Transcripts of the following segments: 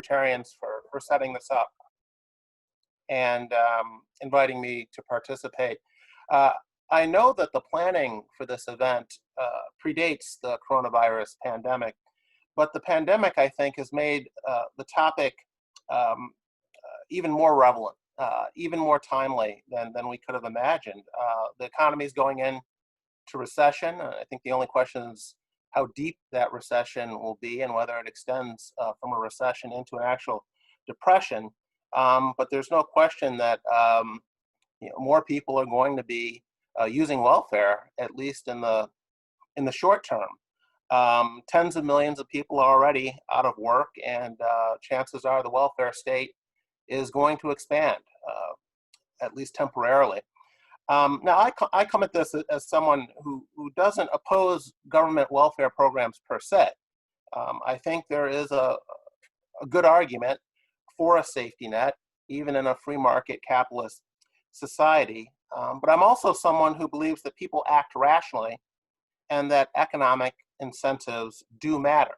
Libertarians for setting this up and inviting me to participate. I know that the planning for this event predates the coronavirus pandemic, but the pandemic, I think, has made the topic even more relevant, even more timely than we could have imagined. The economy is going into recession. I think the only question is how deep that recession will be and whether it extends from a recession into an actual depression. But there's no question that more people are going to be using welfare, at least in the short term. Tens of millions of people are already out of work, and chances are the welfare state is going to expand, at least temporarily. Now, I come at this as someone who doesn't oppose government welfare programs per se. I think there is a good argument for a safety net, even in a free market capitalist society. But I'm also someone who believes that people act rationally and that economic incentives do matter.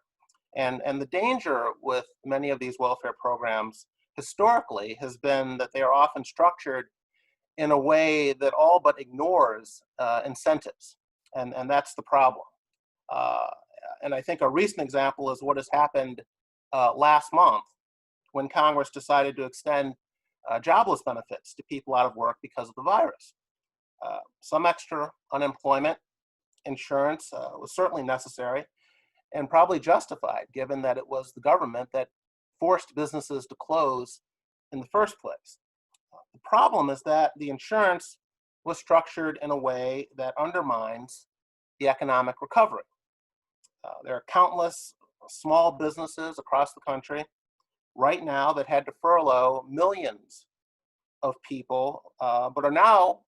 And the danger with many of these welfare programs historically has been that they are often structured in a way that all but ignores incentives. And that's the problem. And I think a recent example is what has happened last month when Congress decided to extend jobless benefits to people out of work because of the virus. Some extra unemployment insurance was certainly necessary and probably justified, given that it was the government that forced businesses to close in the first place. The problem is that the insurance was structured in a way that undermines the economic recovery. There are countless small businesses across the country right now that had to furlough millions of people, but are now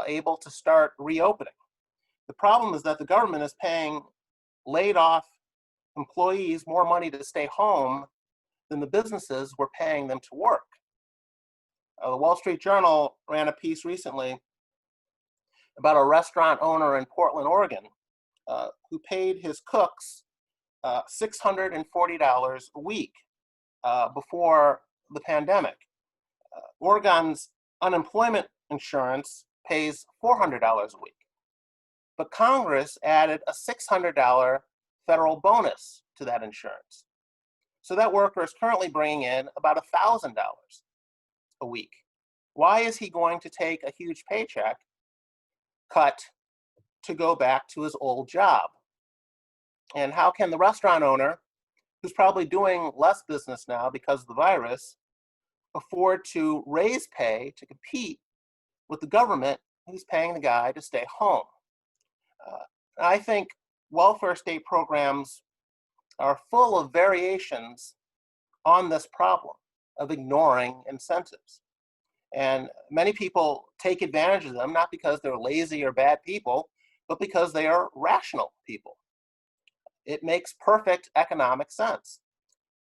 able to start reopening. The problem is that the government is paying laid off employees more money to stay home than the businesses were paying them to work. The Wall Street Journal ran a piece recently about a restaurant owner in Portland, Oregon, who paid his cooks $640 a week before the pandemic. Oregon's unemployment insurance pays $400 a week. But Congress added a $600 federal bonus to that insurance. So that worker is currently bringing in about $1,000 a week. Why is he going to take a huge paycheck cut to go back to his old job? And how can the restaurant owner, who's probably doing less business now because of the virus, afford to raise pay to compete with the government who's paying the guy to stay home? I think welfare state programs are full of variations on this problem of ignoring incentives. And many people take advantage of them, not because they're lazy or bad people, but because they are rational people. It makes perfect economic sense.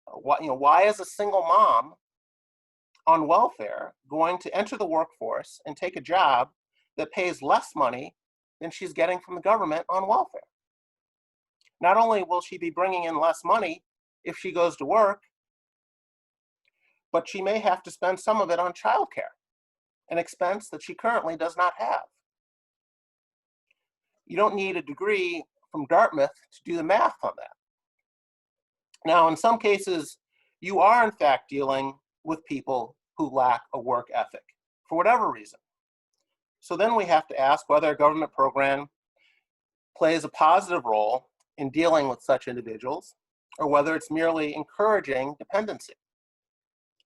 Why is a single mom on welfare going to enter the workforce and take a job that pays less money than she's getting from the government on welfare? Not only will she be bringing in less money if she goes to work, but she may have to spend some of it on childcare, an expense that she currently does not have. You don't need a degree from Dartmouth to do the math on that. Now, in some cases, you are in fact dealing with people who lack a work ethic for whatever reason. So then we have to ask whether a government program plays a positive role in dealing with such individuals, or whether it's merely encouraging dependency.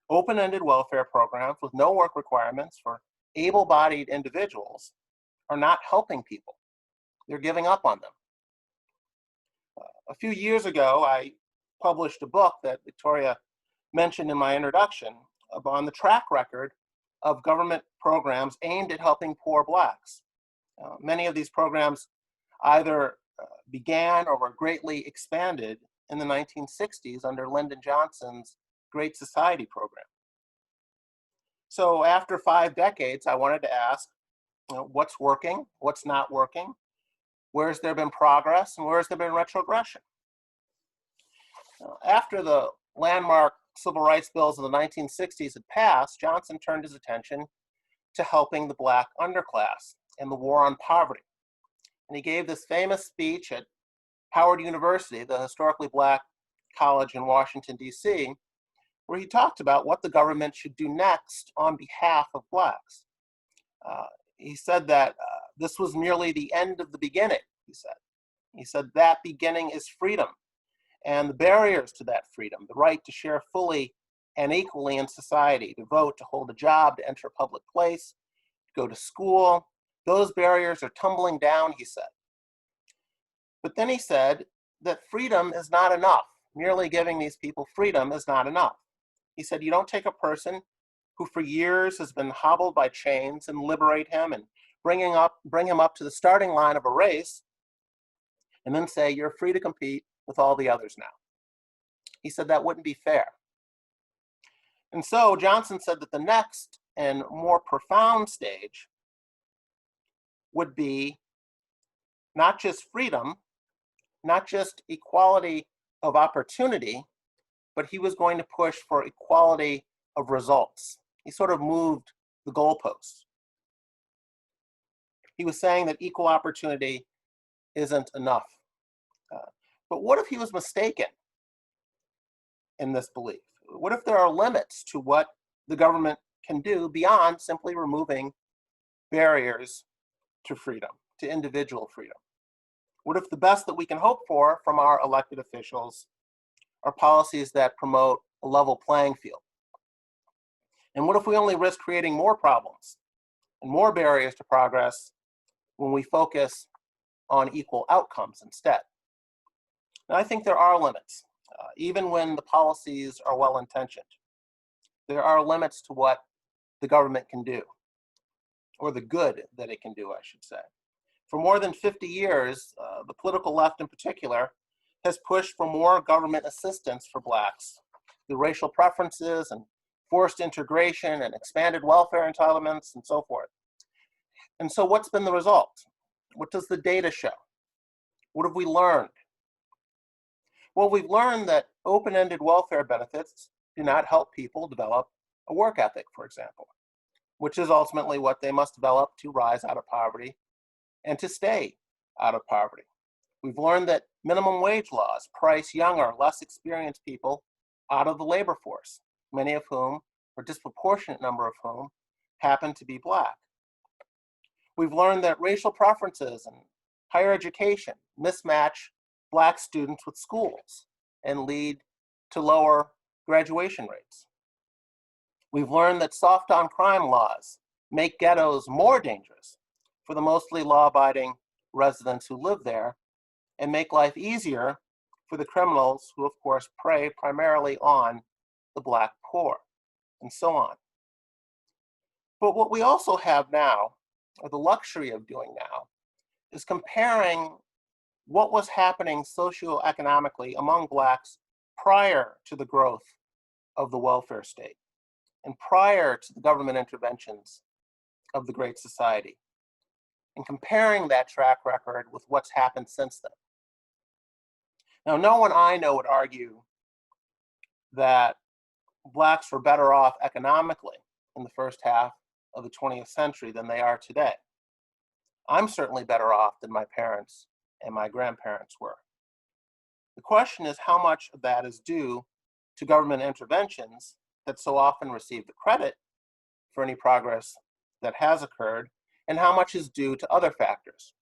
Open-ended welfare programs with no work requirements for able-bodied individuals are not helping people. They're giving up on them. A few years ago, I published a book that Victoria mentioned in my introduction on the track record of government programs aimed at helping poor Blacks. Many of these programs either began or were greatly expanded in the 1960s under Lyndon Johnson's Great Society program. So after 5 decades, I wanted to ask, what's working, what's not working, where's there been progress, and where's there been retrogression? After the landmark civil rights bills of the 1960s had passed, Johnson turned his attention to helping the black underclass and the war on poverty. And he gave this famous speech at Howard University, the historically black college in Washington, D.C., where he talked about what the government should do next on behalf of blacks. He said that this was merely the end of the beginning, he said. He said that beginning is freedom, and the barriers to that freedom, the right to share fully and equally in society, to vote, to hold a job, to enter a public place, to go to school, those barriers are tumbling down, he said. But then he said that freedom is not enough. Merely giving these people freedom is not enough. He said, you don't take a person who for years has been hobbled by chains and liberate him and bring him up to the starting line of a race and then say, you're free to compete with all the others now. He said that wouldn't be fair. And so Johnson said that the next and more profound stage would be not just freedom, not just equality of opportunity, but he was going to push for equality of results. He sort of moved the goalposts. He was saying that equal opportunity isn't enough. But what if he was mistaken in this belief? What if there are limits to what the government can do beyond simply removing barriers to freedom, to individual freedom? What if the best that we can hope for from our elected officials are policies that promote a level playing field? And what if we only risk creating more problems and more barriers to progress when we focus on equal outcomes instead? And I think there are limits, even when the policies are well-intentioned. There are limits to what the government can do, or the good that it can do, I should say. For more than 50 years, the political left in particular has pushed for more government assistance for blacks through racial preferences and forced integration and expanded welfare entitlements and so forth. And so what's been the result? What does the data show? What have we learned? Well, we've learned that open-ended welfare benefits do not help people develop a work ethic, for example, which is ultimately what they must develop to rise out of poverty and to stay out of poverty. We've learned that minimum wage laws price younger, less experienced people out of the labor force, many of whom, or a disproportionate number of whom, happen to be black. We've learned that racial preferences and higher education mismatch black students with schools and lead to lower graduation rates. We've learned that soft on crime laws make ghettos more dangerous for the mostly law-abiding residents who live there and make life easier for the criminals who, of course, prey primarily on the black poor, and so on. But what we also have now, or the luxury of doing now, is comparing what was happening socioeconomically among blacks prior to the growth of the welfare state and prior to the government interventions of the Great Society, and comparing that track record with what's happened since then. Now, no one I know would argue that blacks were better off economically in the first half of the 20th century than they are today. I'm certainly better off than my parents and my grandparents were. The question is how much of that is due to government interventions that so often receive the credit for any progress that has occurred, and how much is due to other factors.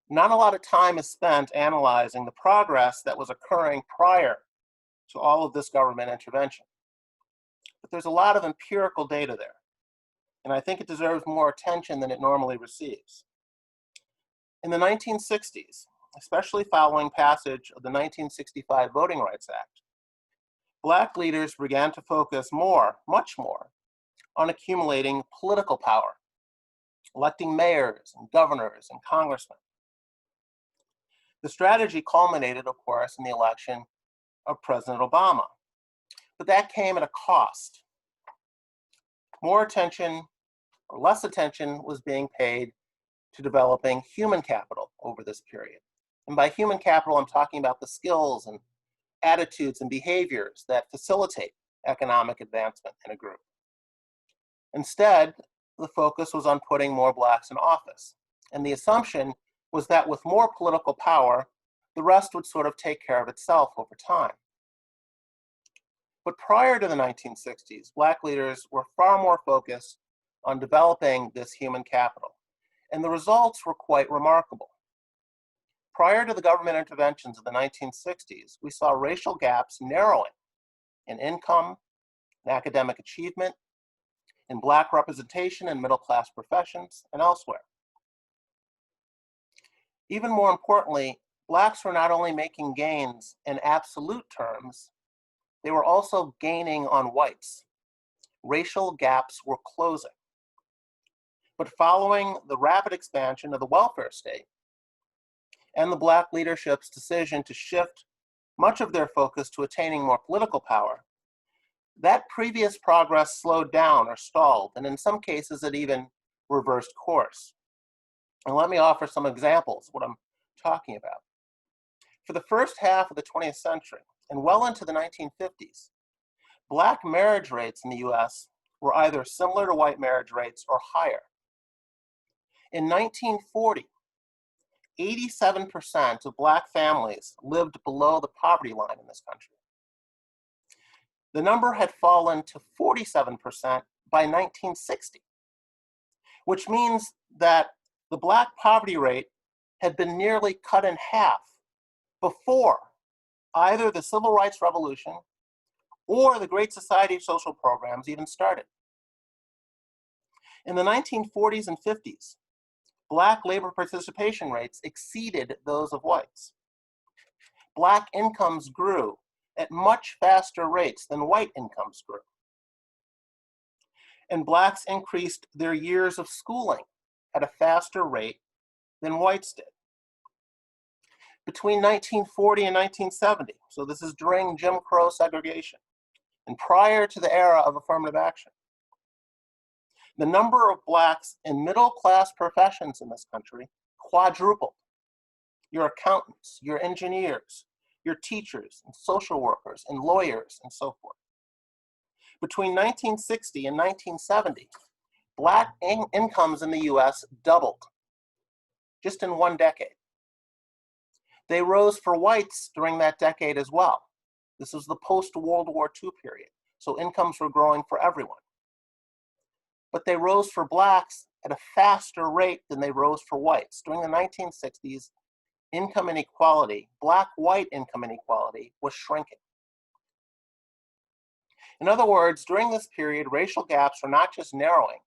Not a lot of time is spent analyzing the progress that was occurring prior to all of this government intervention. But there's a lot of empirical data there, and I think it deserves more attention than it normally receives. In the 1960s, especially following passage of the 1965 Voting Rights Act, black leaders began to focus more, much more, on accumulating political power, electing mayors and governors and congressmen. The strategy culminated, of course, in the election of President Obama, but that came at a cost. More attention, or less attention, was being paid to developing human capital over this period. And by human capital, I'm talking about the skills and attitudes and behaviors that facilitate economic advancement in a group. Instead, the focus was on putting more blacks in office, and the assumption was that with more political power, the rest would sort of take care of itself over time. But prior to the 1960s, black leaders were far more focused on developing this human capital, and the results were quite remarkable. Prior to the government interventions of the 1960s, we saw racial gaps narrowing in income, in academic achievement, in black representation in middle-class professions, and elsewhere. Even more importantly, blacks were not only making gains in absolute terms, they were also gaining on whites. Racial gaps were closing. But following the rapid expansion of the welfare state and the black leadership's decision to shift much of their focus to attaining more political power, that previous progress slowed down or stalled, and in some cases it even reversed course. And let me offer some examples of what I'm talking about. For the first half of the 20th century, and well into the 1950s, black marriage rates in the US were either similar to white marriage rates or higher. In 1940, 87% of black families lived below the poverty line in this country. The number had fallen to 47% by 1960, which means that the black poverty rate had been nearly cut in half before either the Civil Rights Revolution or the Great Society social programs even started. In the 1940s and 50s, black labor participation rates exceeded those of whites. Black incomes grew at much faster rates than white incomes grew. And blacks increased their years of schooling at a faster rate than whites did. Between 1940 and 1970, so this is during Jim Crow segregation, and prior to the era of affirmative action, the number of blacks in middle-class professions in this country quadrupled. Your accountants, your engineers, your teachers, and social workers, and lawyers, and so forth. Between 1960 and 1970, black incomes in the US doubled, just in one decade. They rose for whites during that decade as well. This was the post-World War II period, so incomes were growing for everyone. But they rose for blacks at a faster rate than they rose for whites. During the 1960s, income inequality, black-white income inequality, was shrinking. In other words, during this period, racial gaps were not just narrowing,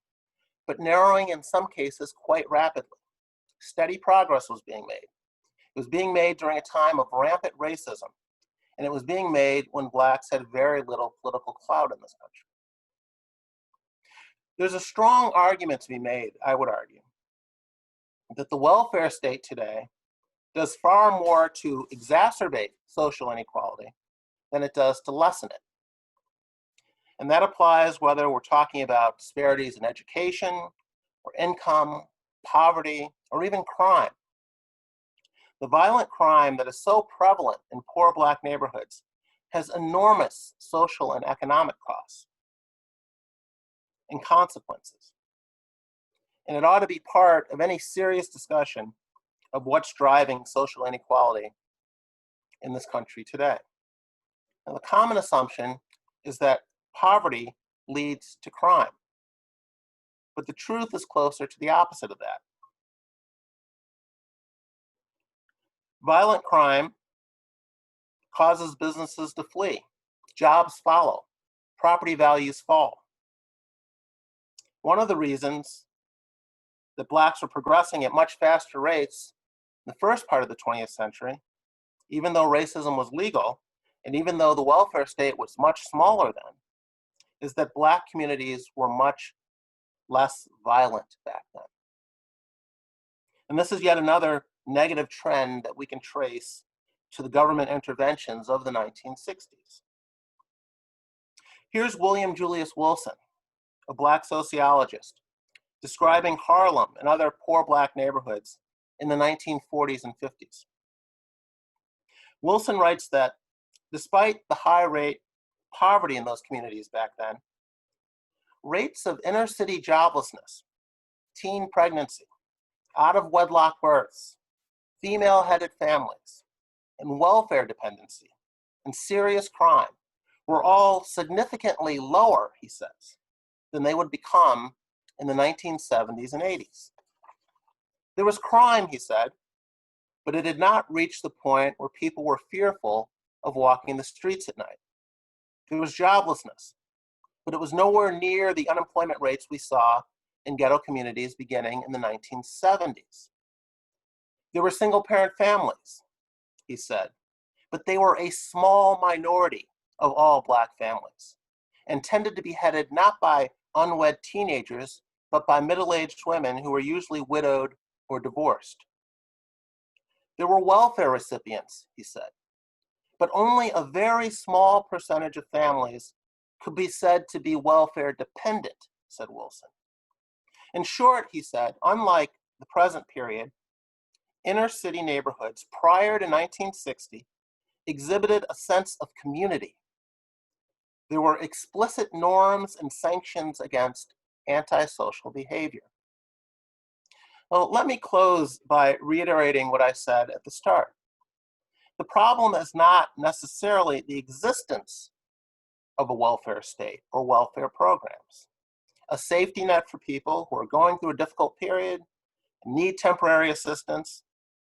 but narrowing in some cases quite rapidly. Steady progress was being made. It was being made during a time of rampant racism, and it was being made when blacks had very little political clout in this country. There's a strong argument to be made, I would argue, that the welfare state today does far more to exacerbate social inequality than it does to lessen it. And that applies whether we're talking about disparities in education, or income, poverty, or even crime. The violent crime that is so prevalent in poor black neighborhoods has enormous social and economic costs and consequences. And it ought to be part of any serious discussion of what's driving social inequality in this country today. And the common assumption is that poverty leads to crime. But the truth is closer to the opposite of that. Violent crime causes businesses to flee. Jobs follow. Property values fall. One of the reasons that blacks were progressing at much faster rates in the first part of the 20th century, even though racism was legal, and even though the welfare state was much smaller then, is that black communities were much less violent back then. And this is yet another negative trend that we can trace to the government interventions of the 1960s. Here's William Julius Wilson, a black sociologist, describing Harlem and other poor black neighborhoods in the 1940s and 50s. Wilson writes that Despite the high rate poverty in those communities back then, rates of inner city joblessness, teen pregnancy, out of wedlock births, female-headed families, and welfare dependency, and serious crime were all significantly lower, he says, than they would become in the 1970s and 80s. There was crime, he said, but it had not reached the point where people were fearful of walking the streets at night. There was joblessness, but it was nowhere near the unemployment rates we saw in ghetto communities beginning in the 1970s. There were single-parent families, he said, but they were a small minority of all Black families and tended to be headed not by unwed teenagers, but by middle-aged women who were usually widowed or divorced. There were welfare recipients, he said, but only a very small percentage of families could be said to be welfare dependent, said Wilson. In short, he said, unlike the present period, inner city neighborhoods prior to 1960 exhibited a sense of community. There were explicit norms and sanctions against antisocial behavior. Well, let me close by reiterating what I said at the start. The problem is not necessarily the existence of a welfare state or welfare programs. A safety net for people who are going through a difficult period, need temporary assistance,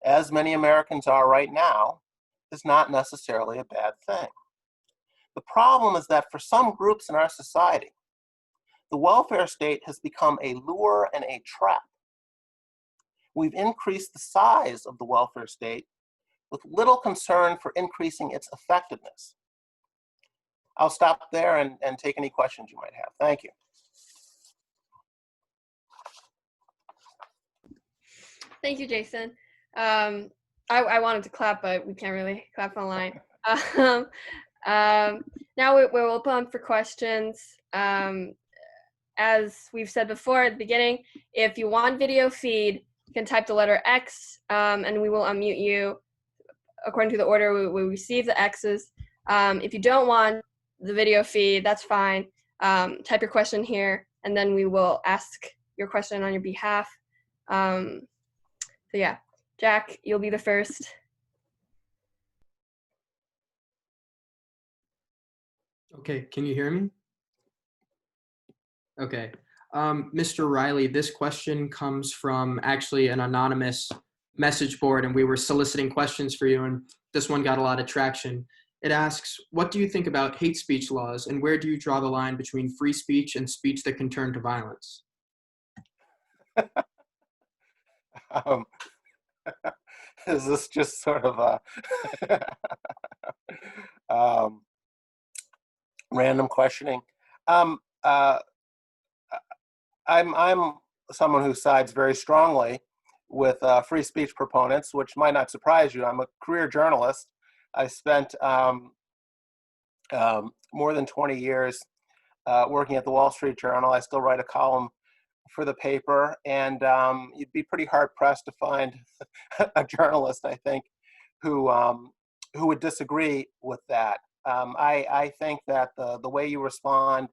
as many Americans are right now, is not necessarily a bad thing. The problem is that for some groups in our society, the welfare state has become a lure and a trap. We've increased the size of the welfare state with little concern for increasing its effectiveness. I'll stop there and take any questions you might have. Thank you. Thank you, Jason. I wanted to clap, but we can't really clap online. Now we're open for questions. As we've said before at the beginning, if you want video feed, you can type the letter X, and we will unmute you according to the order we receive the X's. If you don't want the video feed, that's fine. Type your question here, and then we will ask your question on your behalf. So yeah, Jack, you'll be the first. Okay, can you hear me? Okay. Mr. Riley, this question comes from actually an anonymous message board, and we were soliciting questions for you, and this one got a lot of traction. It asks, what do you think about hate speech laws, and where do you draw the line between free speech and speech that can turn to violence? Is this just sort of a random questioning? I'm someone who sides very strongly with free speech proponents, which might not surprise you. I'm a career journalist. I spent more than 20 years working at the Wall Street Journal. I still write a column for the paper, and you'd be pretty hard-pressed to find a journalist, I think, who would disagree with that. I think that the way you respond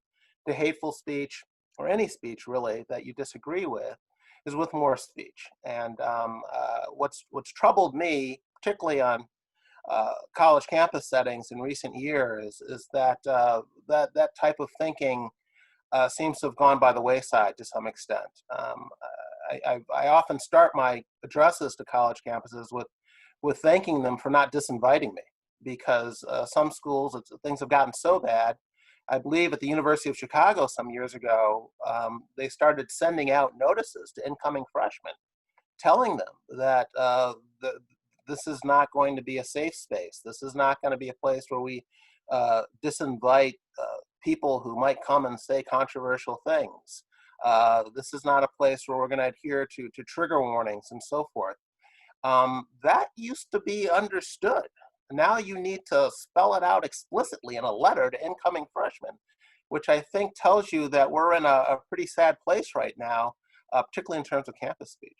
to hateful speech, or any speech really, that you disagree with, is with more speech. And what's troubled me, particularly on college campus settings in recent years, is that that type of thinking seems to have gone by the wayside to some extent. I often start my addresses to college campuses with thanking them for not disinviting me, because some schools, things have gotten so bad. I believe at the University of Chicago some years ago, they started sending out notices to incoming freshmen, telling them that this is not going to be a safe space. This is not going to be a place where we disinvite people who might come and say controversial things. This is not a place where we're going to adhere to trigger warnings and so forth. That used to be understood. Now you need to spell it out explicitly in a letter to incoming freshmen, which I think tells you that we're in a pretty sad place right now, particularly in terms of campus speech.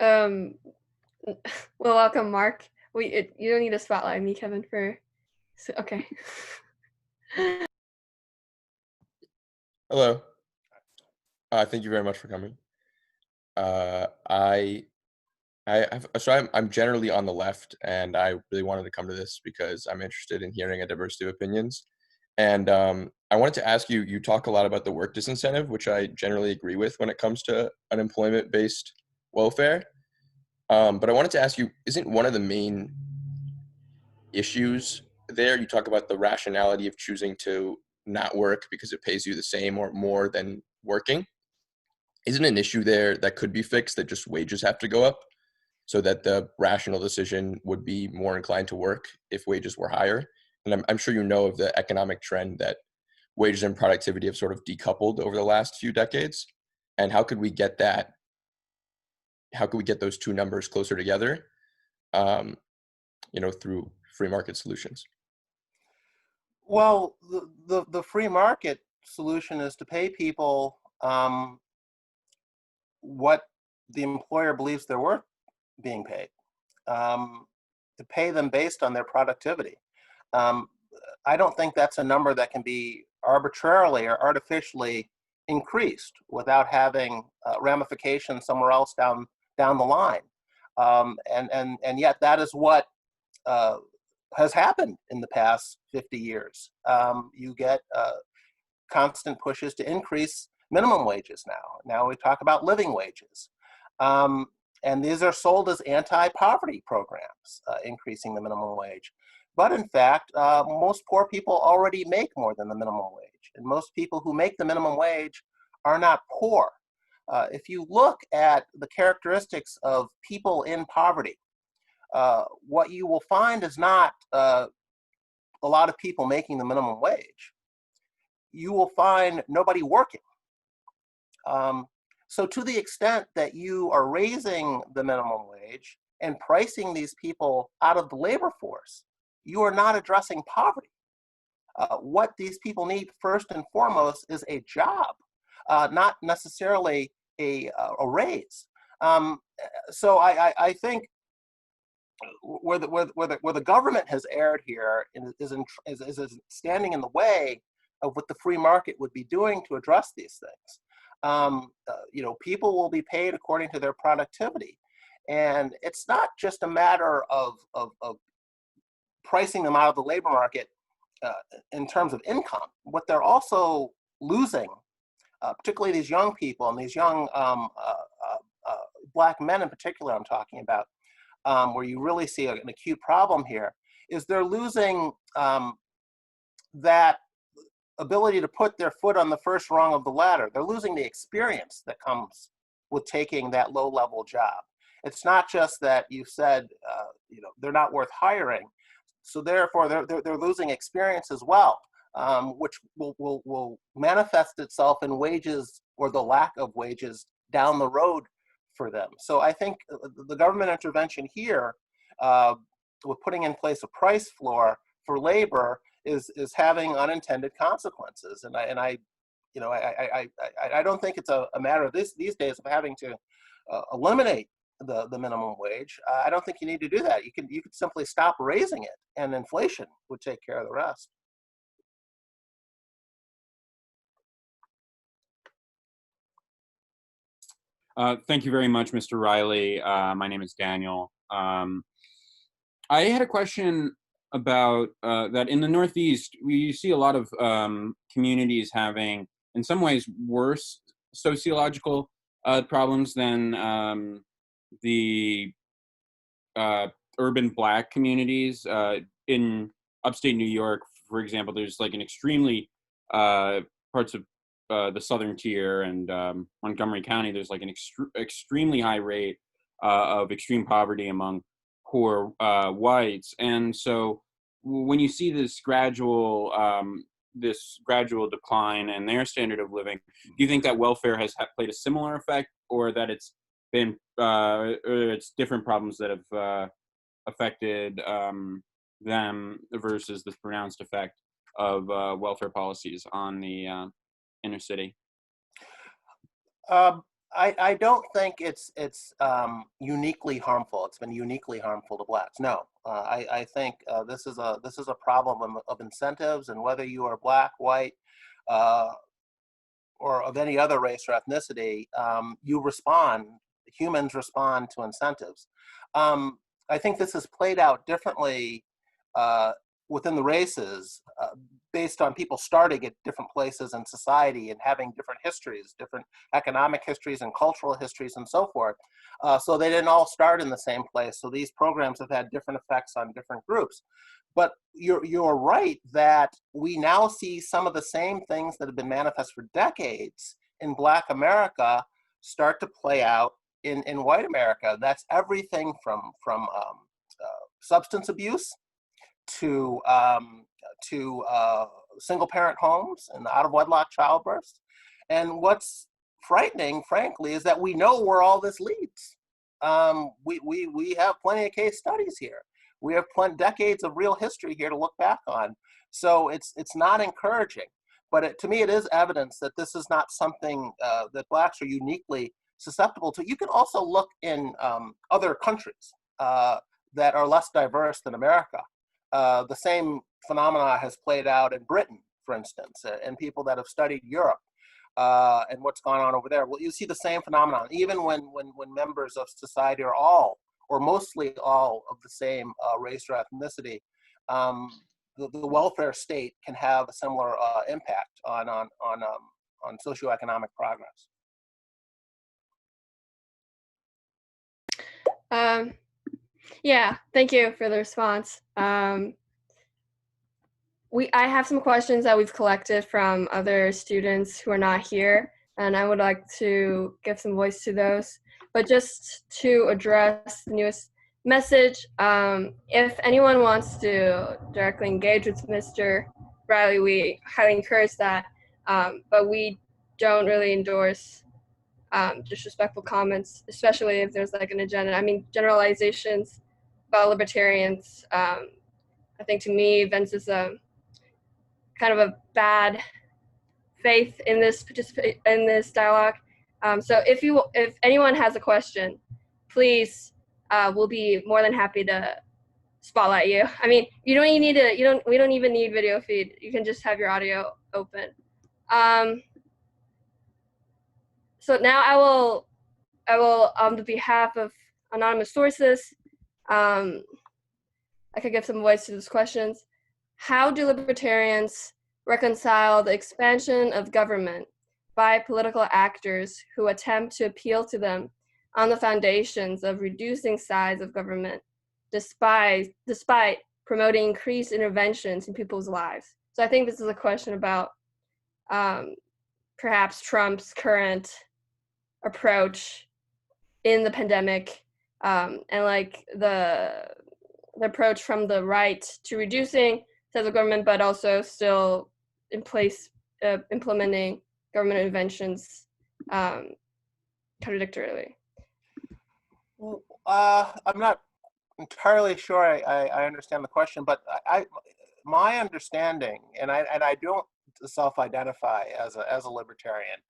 Um, well, welcome, Mark. You don't need to spotlight me, Kevin, okay. Hello. Thank you very much for coming. I'm generally on the left, and I really wanted to come to this because I'm interested in hearing a diversity of opinions. And I wanted to ask you, you talk a lot about the work disincentive, which I generally agree with when it comes to unemployment-based welfare. But I wanted to ask you, isn't one of the main issues there, you talk about the rationality of choosing to not work because it pays you the same or more than working? Isn't an issue there that could be fixed that just wages have to go up so that the rational decision would be more inclined to work if wages were higher? And I'm sure you know of the economic trend that wages and productivity have sort of decoupled over the last few decades. And how could we get that? How could we get those two numbers closer together? Through free market solutions. Well, the free market solution is to pay people what the employer believes they're worth being paid, to pay them based on their productivity. I don't think that's a number that can be arbitrarily or artificially increased without having ramifications somewhere else down the line. And yet that is what has happened in the past 50 years. You get constant pushes to increase minimum wages now. Now we talk about living wages. And these are sold as anti-poverty programs, increasing the minimum wage. But in fact, most poor people already make more than the minimum wage. And most people who make the minimum wage are not poor. If you look at the characteristics of people in poverty, what you will find is not a lot of people making the minimum wage. You will find nobody working. So to the extent that you are raising the minimum wage and pricing these people out of the labor force, you are not addressing poverty. What these people need first and foremost is a job, not necessarily a raise. So I think where the government has erred here is standing in the way of what the free market would be doing to address these things. People will be paid according to their productivity, and it's not just a matter of pricing them out of the labor market in terms of income. What they're also losing, particularly these young people and these young Black men in particular, I'm talking about, where you really see an acute problem here, is they're losing that ability to put their foot on the first rung of the ladder. They're losing the experience that comes with taking that low-level job. It's not just that you said, they're not worth hiring. So therefore, they're losing experience as well, which will manifest itself in wages or the lack of wages down the road for them. So I think the government intervention here, with putting in place a price floor for labor, is having unintended consequences. And I don't think it's a matter of these days of having to eliminate the minimum wage. I don't think you need to do that. You could simply stop raising it, and inflation would take care of the rest. Thank you very much, Mr. Riley. My name is Daniel. I had a question about that in the Northeast, we see a lot of communities having, in some ways, worse sociological problems than the urban Black communities. In upstate New York, for example, there's like an extremely parts of the southern tier and Montgomery County, there's like an extremely high rate of extreme poverty among poor whites. And so when you see this gradual decline in their standard of living, do you think that welfare has played a similar effect, or that it's been it's different problems that have affected them versus this pronounced effect of welfare policies on the inner city? I don't think it's uniquely harmful. It's been uniquely harmful to blacks. No, I think this is a problem of incentives, and whether you are black, white, uh, or of any other race or ethnicity, humans respond to incentives. I think this is played out differently uh, within the races based on people starting at different places in society and having different histories, different economic histories and cultural histories and so forth. So they didn't all start in the same place. So these programs have had different effects on different groups. But you're right that we now see some of the same things that have been manifest for decades in Black America start to play out in white America. That's everything from substance abuse to single parent homes and out of wedlock childbirths. And what's frightening, frankly, is that we know where all this leads. We have plenty of case studies here. We have decades of real history here to look back on. So it's not encouraging. But to me, it is evidence that this is not something that blacks are uniquely susceptible to. You can also look in other countries that are less diverse than America. The same phenomena has played out in Britain, for instance, and people that have studied Europe and what's gone on over there. Well, you see the same phenomenon, even when members of society are all, or mostly all, of the same race or ethnicity. The welfare state can have a similar impact on socioeconomic progress. Yeah, thank you for the response. I have some questions that we've collected from other students who are not here, and I would like to give some voice to those. But just to address the newest message, if anyone wants to directly engage with Mr. Riley, we highly encourage that, but we don't really endorse disrespectful comments, especially if there's like an agenda. I mean, generalizations about libertarians, I think to me, Vince is a kind of a bad faith in this dialogue. So if anyone has a question, please, we'll be more than happy to spotlight you. I mean, we don't even need video feed. You can just have your audio open. So now I will, on the behalf of anonymous sources, I could give some voice to these questions. How do libertarians reconcile the expansion of government by political actors who attempt to appeal to them on the foundations of reducing size of government, despite promoting increased interventions in people's lives? So I think this is a question about perhaps Trump's current approach in the pandemic, and like the approach from the right to reducing size of government, but also still in place implementing government interventions contradictorily. Well, I'm not entirely sure I understand the question, but my understanding, and I don't self-identify as a libertarian.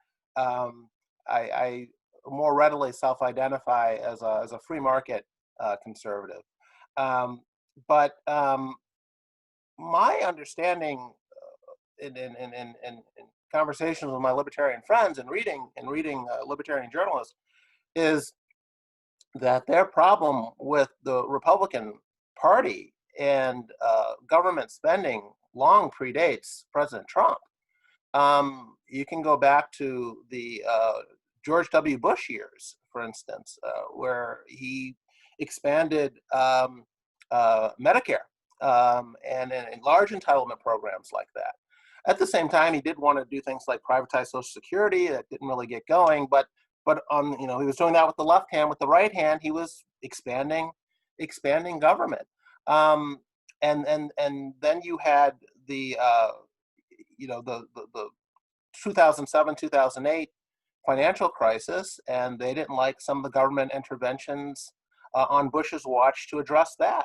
I more readily self-identify as a free market conservative. But my understanding in conversations with my libertarian friends and reading libertarian journalists is that their problem with the Republican Party and government spending long predates President Trump. You can go back to the George W. Bush years, for instance, where he expanded Medicare and large entitlement programs like that. At the same time, he did want to do things like privatize Social Security. That didn't really get going, but he was doing that with the left hand. With the right hand, he was expanding government. And then you had the 2007, 2008 financial crisis, and they didn't like some of the government interventions on Bush's watch to address that,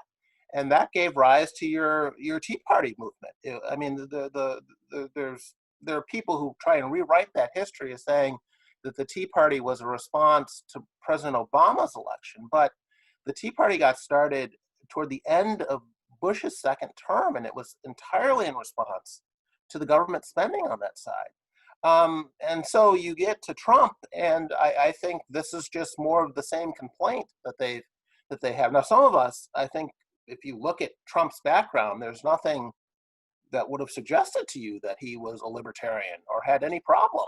and that gave rise to your Tea Party movement. I mean, there are people who try and rewrite that history as saying that the Tea Party was a response to President Obama's election, but the Tea Party got started toward the end of Bush's second term, and it was entirely in response to the government spending on that side. And so you get to Trump, and I think this is just more of the same complaint that they have. Now, some of us, I think, if you look at Trump's background, there's nothing that would have suggested to you that he was a libertarian or had any problem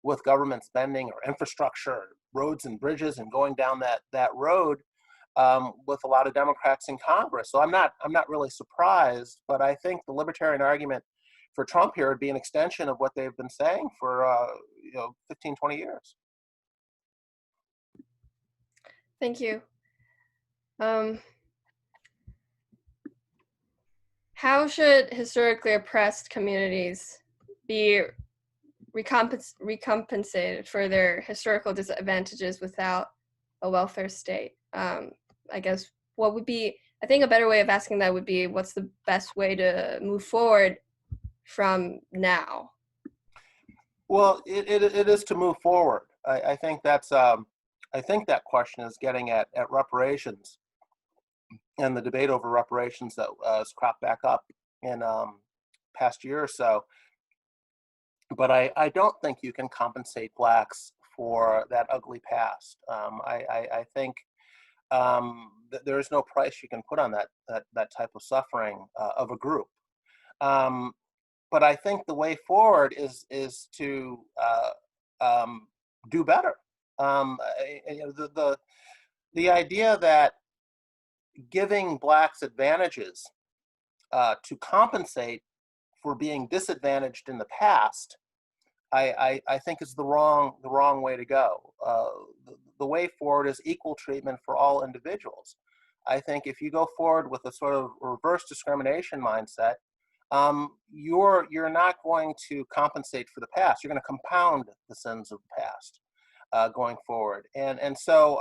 with government spending or infrastructure, roads and bridges, and going down that road with a lot of Democrats in Congress. So I'm not really surprised, but I think the libertarian argument for Trump here would be an extension of what they've been saying for 15, 20 years. Thank you. How should historically oppressed communities be recompensated for their historical disadvantages without a welfare state? I guess what would be, I think a better way of asking that would be, what's the best way to move forward from now? Well, it is to move forward. I think that's I think that question is getting at reparations and the debate over reparations that has cropped back up in past year or so. But I don't think you can compensate Blacks for that ugly past. I think that there is no price you can put on that type of suffering of a group. But I think the way forward is to do better. The idea that giving Blacks advantages to compensate for being disadvantaged in the past, I think is the wrong way to go. The way forward is equal treatment for all individuals. I think if you go forward with a sort of reverse discrimination mindset, you're not going to compensate for the past. You're going to compound the sins of the past going forward. And so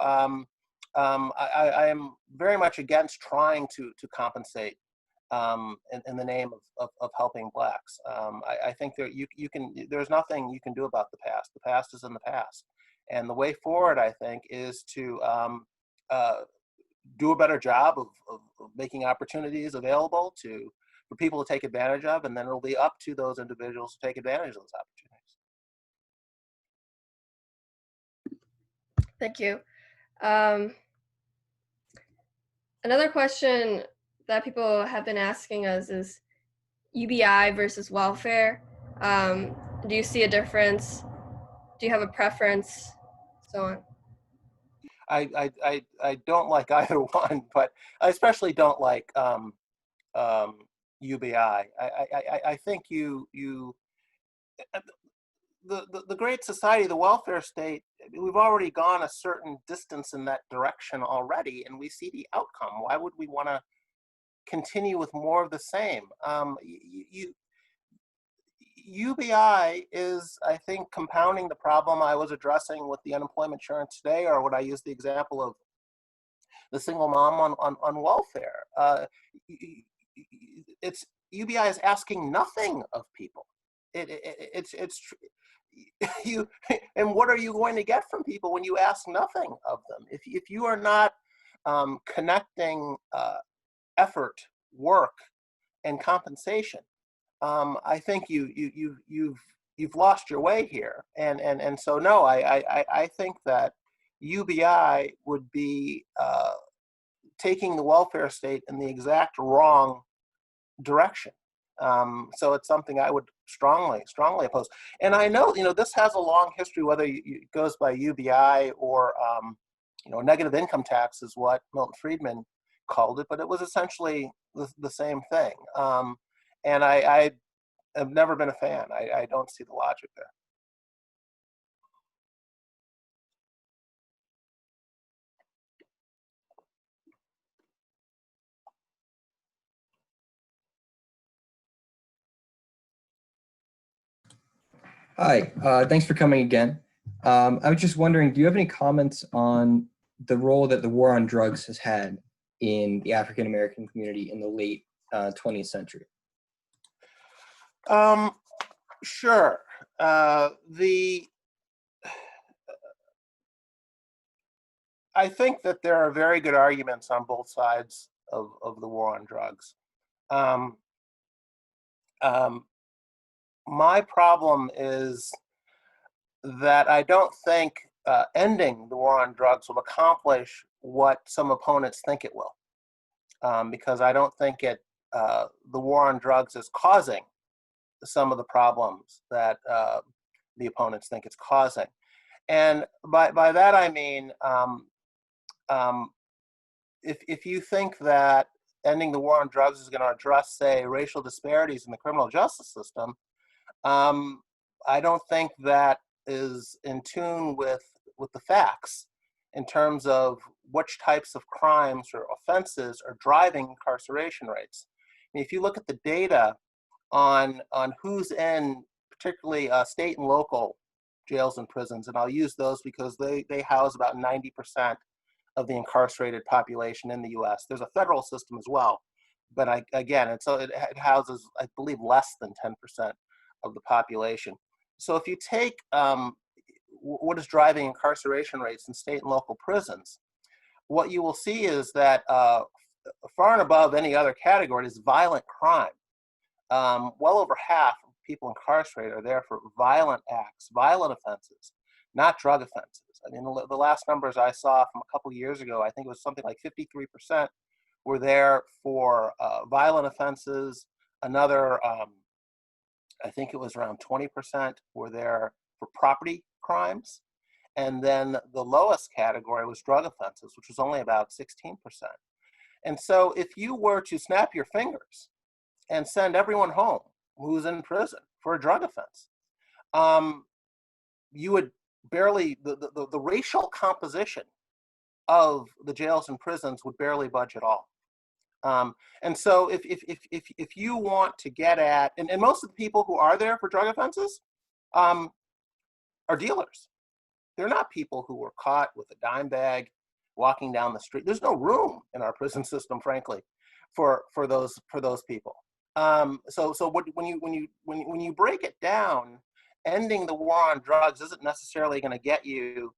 I am very much against trying to compensate in the name of helping Blacks. I think there's nothing you can do about the past. The past is in the past. And the way forward, I think, is to do a better job of making opportunities available for people to take advantage of, and then it'll be up to those individuals to take advantage of those opportunities. Thank you. Another question that people have been asking us is UBI versus welfare. Do you see a difference? Do you have a preference? So on. I don't like either one, but I especially don't like UBI. I think the Great Society, the welfare state, we've already gone a certain distance in that direction already, and we see the outcome. Why would we want to continue with more of the same? UBI is, I think, compounding the problem I was addressing with the unemployment insurance today, or when I used the example of the single mom on welfare. It's UBI is asking nothing of people. It's you, and what are you going to get from people when you ask nothing of them? If you are not connecting effort, work, and compensation, I think you've lost your way here. And so no, I think that UBI would be taking the welfare state in the exact wrong direction. So it's something I would strongly oppose. And I know, this has a long history, whether it goes by UBI or, negative income tax is what Milton Friedman called it, but it was essentially the same thing. And I have never been a fan. I don't see the logic there. Hi, thanks for coming again. I was just wondering, do you have any comments on the role that the war on drugs has had in the African American community in the late 20th century? Sure. I think that there are very good arguments on both sides of the war on drugs. Um, um, my problem is that I don't think ending the war on drugs will accomplish what some opponents think it will, because I don't think the war on drugs is causing some of the problems that the opponents think it's causing. And by that I mean, if you think that ending the war on drugs is going to address, say, racial disparities in the criminal justice system, I don't think that is in tune with the facts in terms of which types of crimes or offenses are driving incarceration rates. I mean, if you look at the data on who's in particularly state and local jails and prisons, and I'll use those because they house about 90% of the incarcerated population in the U.S. There's a federal system as well, but it houses, I believe, less than 10% of the population. So if you take what is driving incarceration rates in state and local prisons, what you will see is that far and above any other category is violent crime. Well over half of people incarcerated are there for violent acts, violent offenses, not drug offenses. I mean, the last numbers I saw from a couple years ago, I think it was something like 53% were there for violent offenses. Another, I think it was around 20% were there for property crimes. And then the lowest category was drug offenses, which was only about 16%. And so if you were to snap your fingers and send everyone home who's in prison for a drug offense, you would barely, the racial composition of the jails and prisons would barely budge at all. And so if you want to get at, and most of the people who are there for drug offenses are dealers. They're not people who were caught with a dime bag walking down the street. There's no room in our prison system, frankly, for those people. So when you break it down, ending the war on drugs isn't necessarily going to get you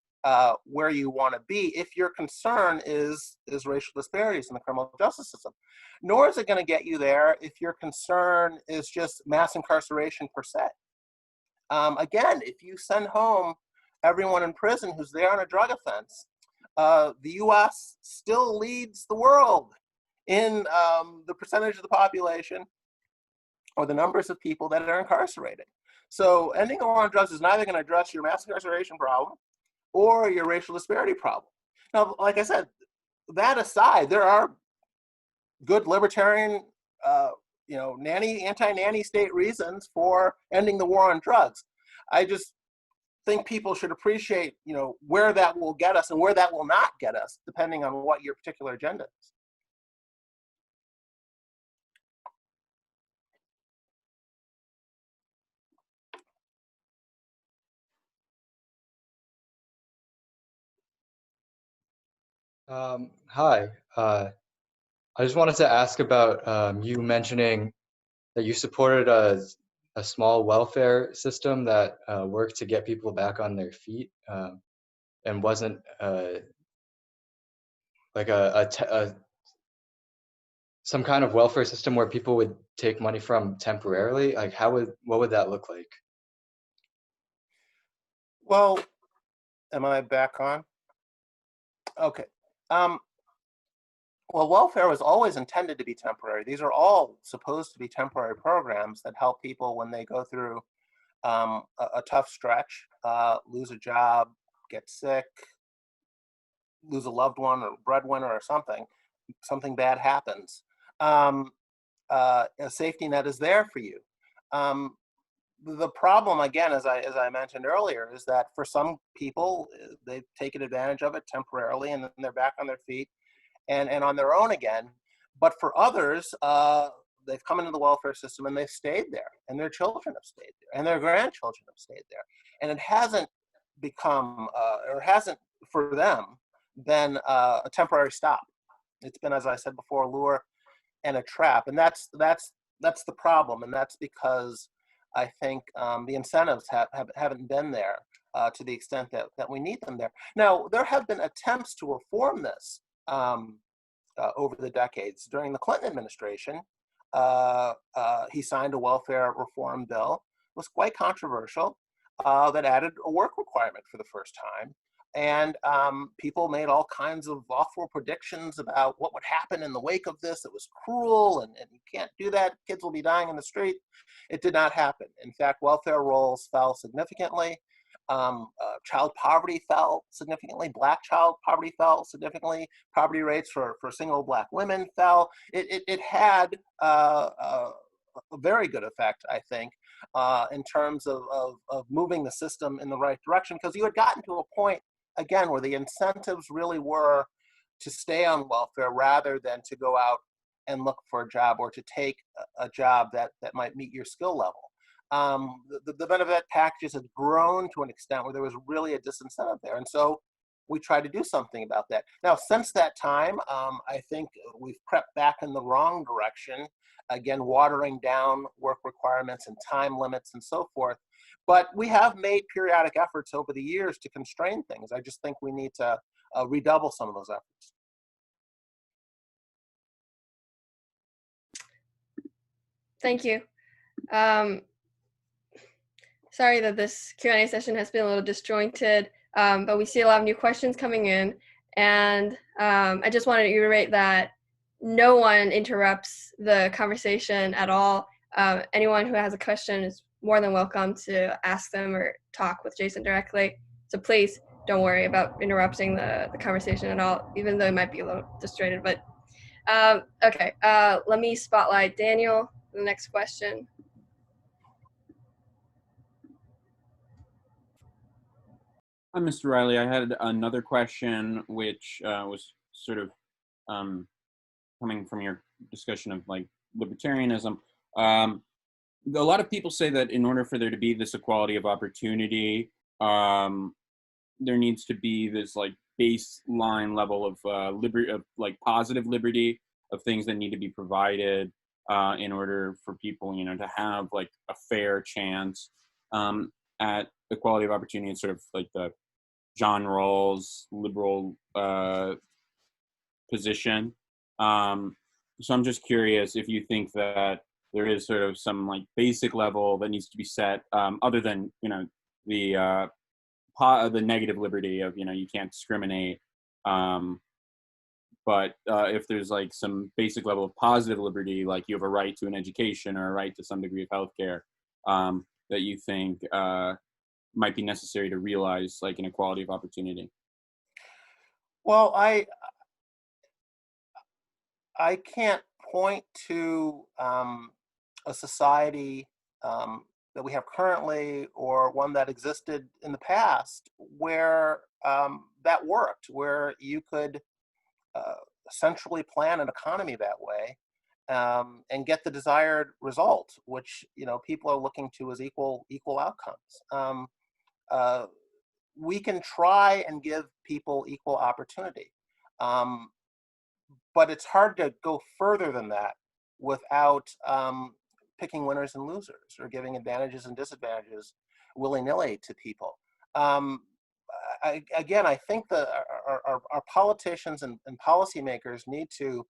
where you want to be if your concern is racial disparities in the criminal justice system. Nor is it going to get you there if your concern is just mass incarceration per se. Again, if you send home everyone in prison who's there on a drug offense, the U.S. still leads the world in the percentage of the population or the numbers of people that are incarcerated. So ending the war on drugs is neither going to address your mass incarceration problem or your racial disparity problem. Now, like I said, that aside, there are good libertarian, anti-nanny state reasons for ending the war on drugs. I just think people should appreciate, where that will get us and where that will not get us, depending on what your particular agenda is. Hi. I just wanted to ask about you mentioning that you supported a small welfare system that worked to get people back on their feet and wasn't like some kind of welfare system where people would take money from temporarily. Like, what would that look like? Well, am I back on? Okay. Well, welfare was always intended to be temporary. These are all supposed to be temporary programs that help people when they go through a tough stretch, lose a job, get sick, lose a loved one or breadwinner or something bad happens. A safety net is there for you. The problem, again, as I mentioned earlier, is that for some people, they've taken advantage of it temporarily and then they're back on their feet and on their own again. But for others, they've come into the welfare system and they've stayed there, and their children have stayed there, and their grandchildren have stayed there. And it hasn't become, or hasn't for them, been a temporary stop. It's been, as I said before, a lure and a trap. And that's the problem. And that's because I think the incentives haven't been there to the extent that we need them there. Now, there have been attempts to reform this over the decades. During the Clinton administration, he signed a welfare reform bill. It was quite controversial, that added a work requirement for the first time. And people made all kinds of awful predictions about what would happen in the wake of this. It was cruel, and you can't do that. Kids will be dying in the street. It did not happen. In fact, welfare rolls fell significantly. Child poverty fell significantly. Black child poverty fell significantly. Poverty rates for single Black women fell. It had a very good effect, I think, in terms of moving the system in the right direction, because you had gotten to a point, again, where the incentives really were to stay on welfare rather than to go out and look for a job or to take a job that might meet your skill level. The benefit packages have grown to an extent where there was really a disincentive there. And so we tried to do something about that. Now, since that time, I think we've crept back in the wrong direction, again, watering down work requirements and time limits and so forth. But we have made periodic efforts over the years to constrain things. I just think we need to redouble some of those efforts. Thank you. Sorry that this Q&A session has been a little disjointed, but we see a lot of new questions coming in. And I just wanted to reiterate that no one interrupts the conversation at all. Anyone who has a question is more than welcome to ask them or talk with Jason directly. So please don't worry about interrupting the conversation at all, even though it might be a little disjointed. But okay, let me spotlight Daniel, the next question. Hi, Mr. Riley. I had another question, which was sort of coming from your discussion of like libertarianism. A lot of people say that in order for there to be this equality of opportunity, there needs to be this like baseline level of liberty, of like positive liberty, of things that need to be provided in order for people, you know, to have like a fair chance at equality of opportunity. It's sort of like the John Rawls liberal position. So I'm just curious if you think that there is sort of some like basic level that needs to be set, other than, you know, the negative liberty of, you know, you can't discriminate. But if there's like some basic level of positive liberty, like you have a right to an education or a right to some degree of healthcare, that you think might be necessary to realize like an equality of opportunity. Well, I can't point to a society that we have currently or one that existed in the past where that worked, where you could centrally plan an economy that way and get the desired result, which, you know, people are looking to as equal outcomes. We can try and give people equal opportunity, but it's hard to go further than that without picking winners and losers or giving advantages and disadvantages willy-nilly to people. Again, I think that our politicians and policymakers need to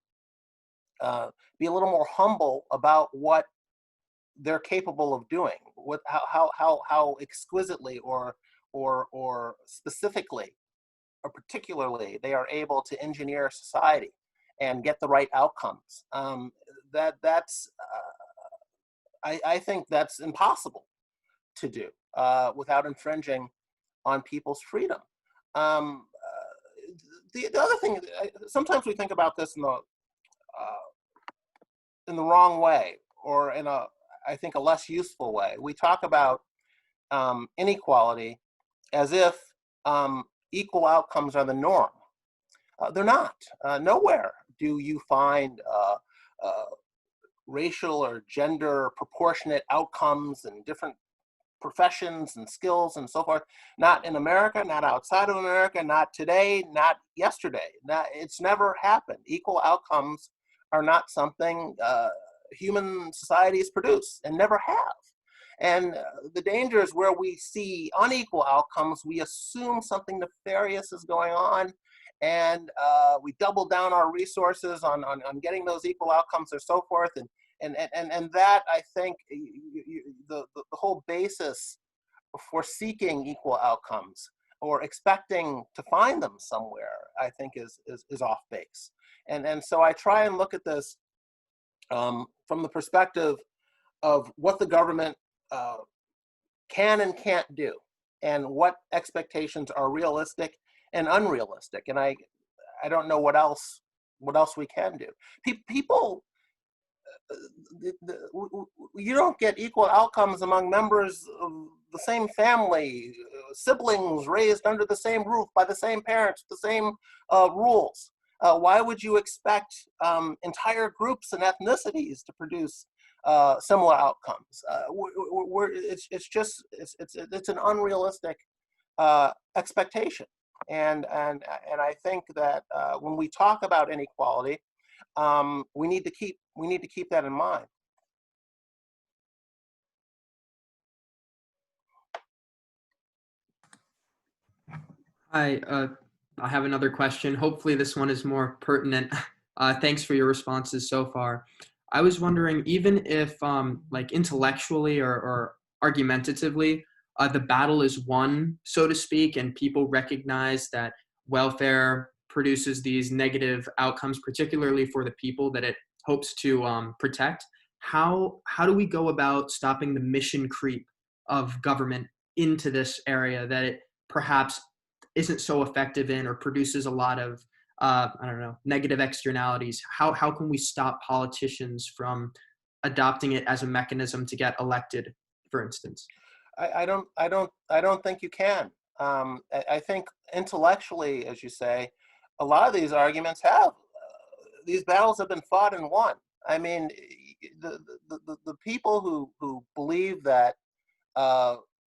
be a little more humble about what they're capable of doing, how exquisitely or specifically or particularly they are able to engineer society and get the right outcomes. I think that's impossible to do without infringing on people's freedom. The other thing, sometimes we think about this in the wrong way, or in I think a less useful way. We talk about inequality as if equal outcomes are the norm. They're not. Nowhere do you find racial or gender proportionate outcomes in different professions and skills and so forth. Not in America, not outside of America, not today, not yesterday. It's never happened. Equal outcomes are not something human societies produce and never have. And the danger is where we see unequal outcomes, we assume something nefarious is going on, and we double down our resources on getting those equal outcomes or so forth. And that, I think, the whole basis for seeking equal outcomes or expecting to find them somewhere, I think is off base. And so I try and look at this from the perspective of what the government can and can't do, and what expectations are realistic and unrealistic. And I don't know what else we can do. People, you don't get equal outcomes among members of the same family, siblings raised under the same roof by the same parents, the same rules. Why would you expect entire groups and ethnicities to produce similar outcomes? It's an unrealistic expectation, and I think that when we talk about inequality, we need to keep that in mind. Hi, I have another question. Hopefully this one is more pertinent. Thanks for your responses so far. I was wondering, even if like intellectually or argumentatively, the battle is won, so to speak, and people recognize that welfare produces these negative outcomes, particularly for the people that it hopes to protect, how do we go about stopping the mission creep of government into this area that it perhaps isn't so effective in, or produces a lot of I don't know, negative externalities? How can we stop politicians from adopting it as a mechanism to get elected, for instance? I don't think you can. I think intellectually, as you say, a lot of these arguments these battles have been fought and won. I mean, the people who believe that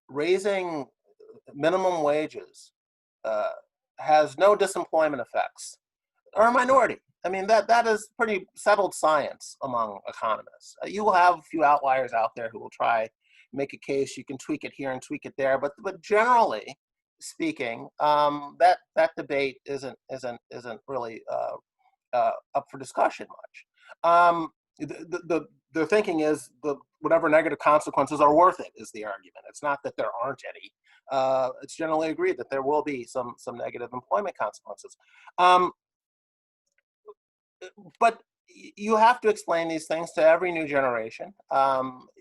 raising minimum wages has no disemployment effects are a minority. I mean, that is pretty settled science among economists. You will have a few outliers out there who will try make a case. You can tweak it here and tweak it there, but generally speaking, that debate isn't really up for discussion much. The thinking is whatever negative consequences are worth it is the argument. It's not that there aren't any. It's generally agreed that there will be some negative employment consequences. But you have to explain these things to every new generation.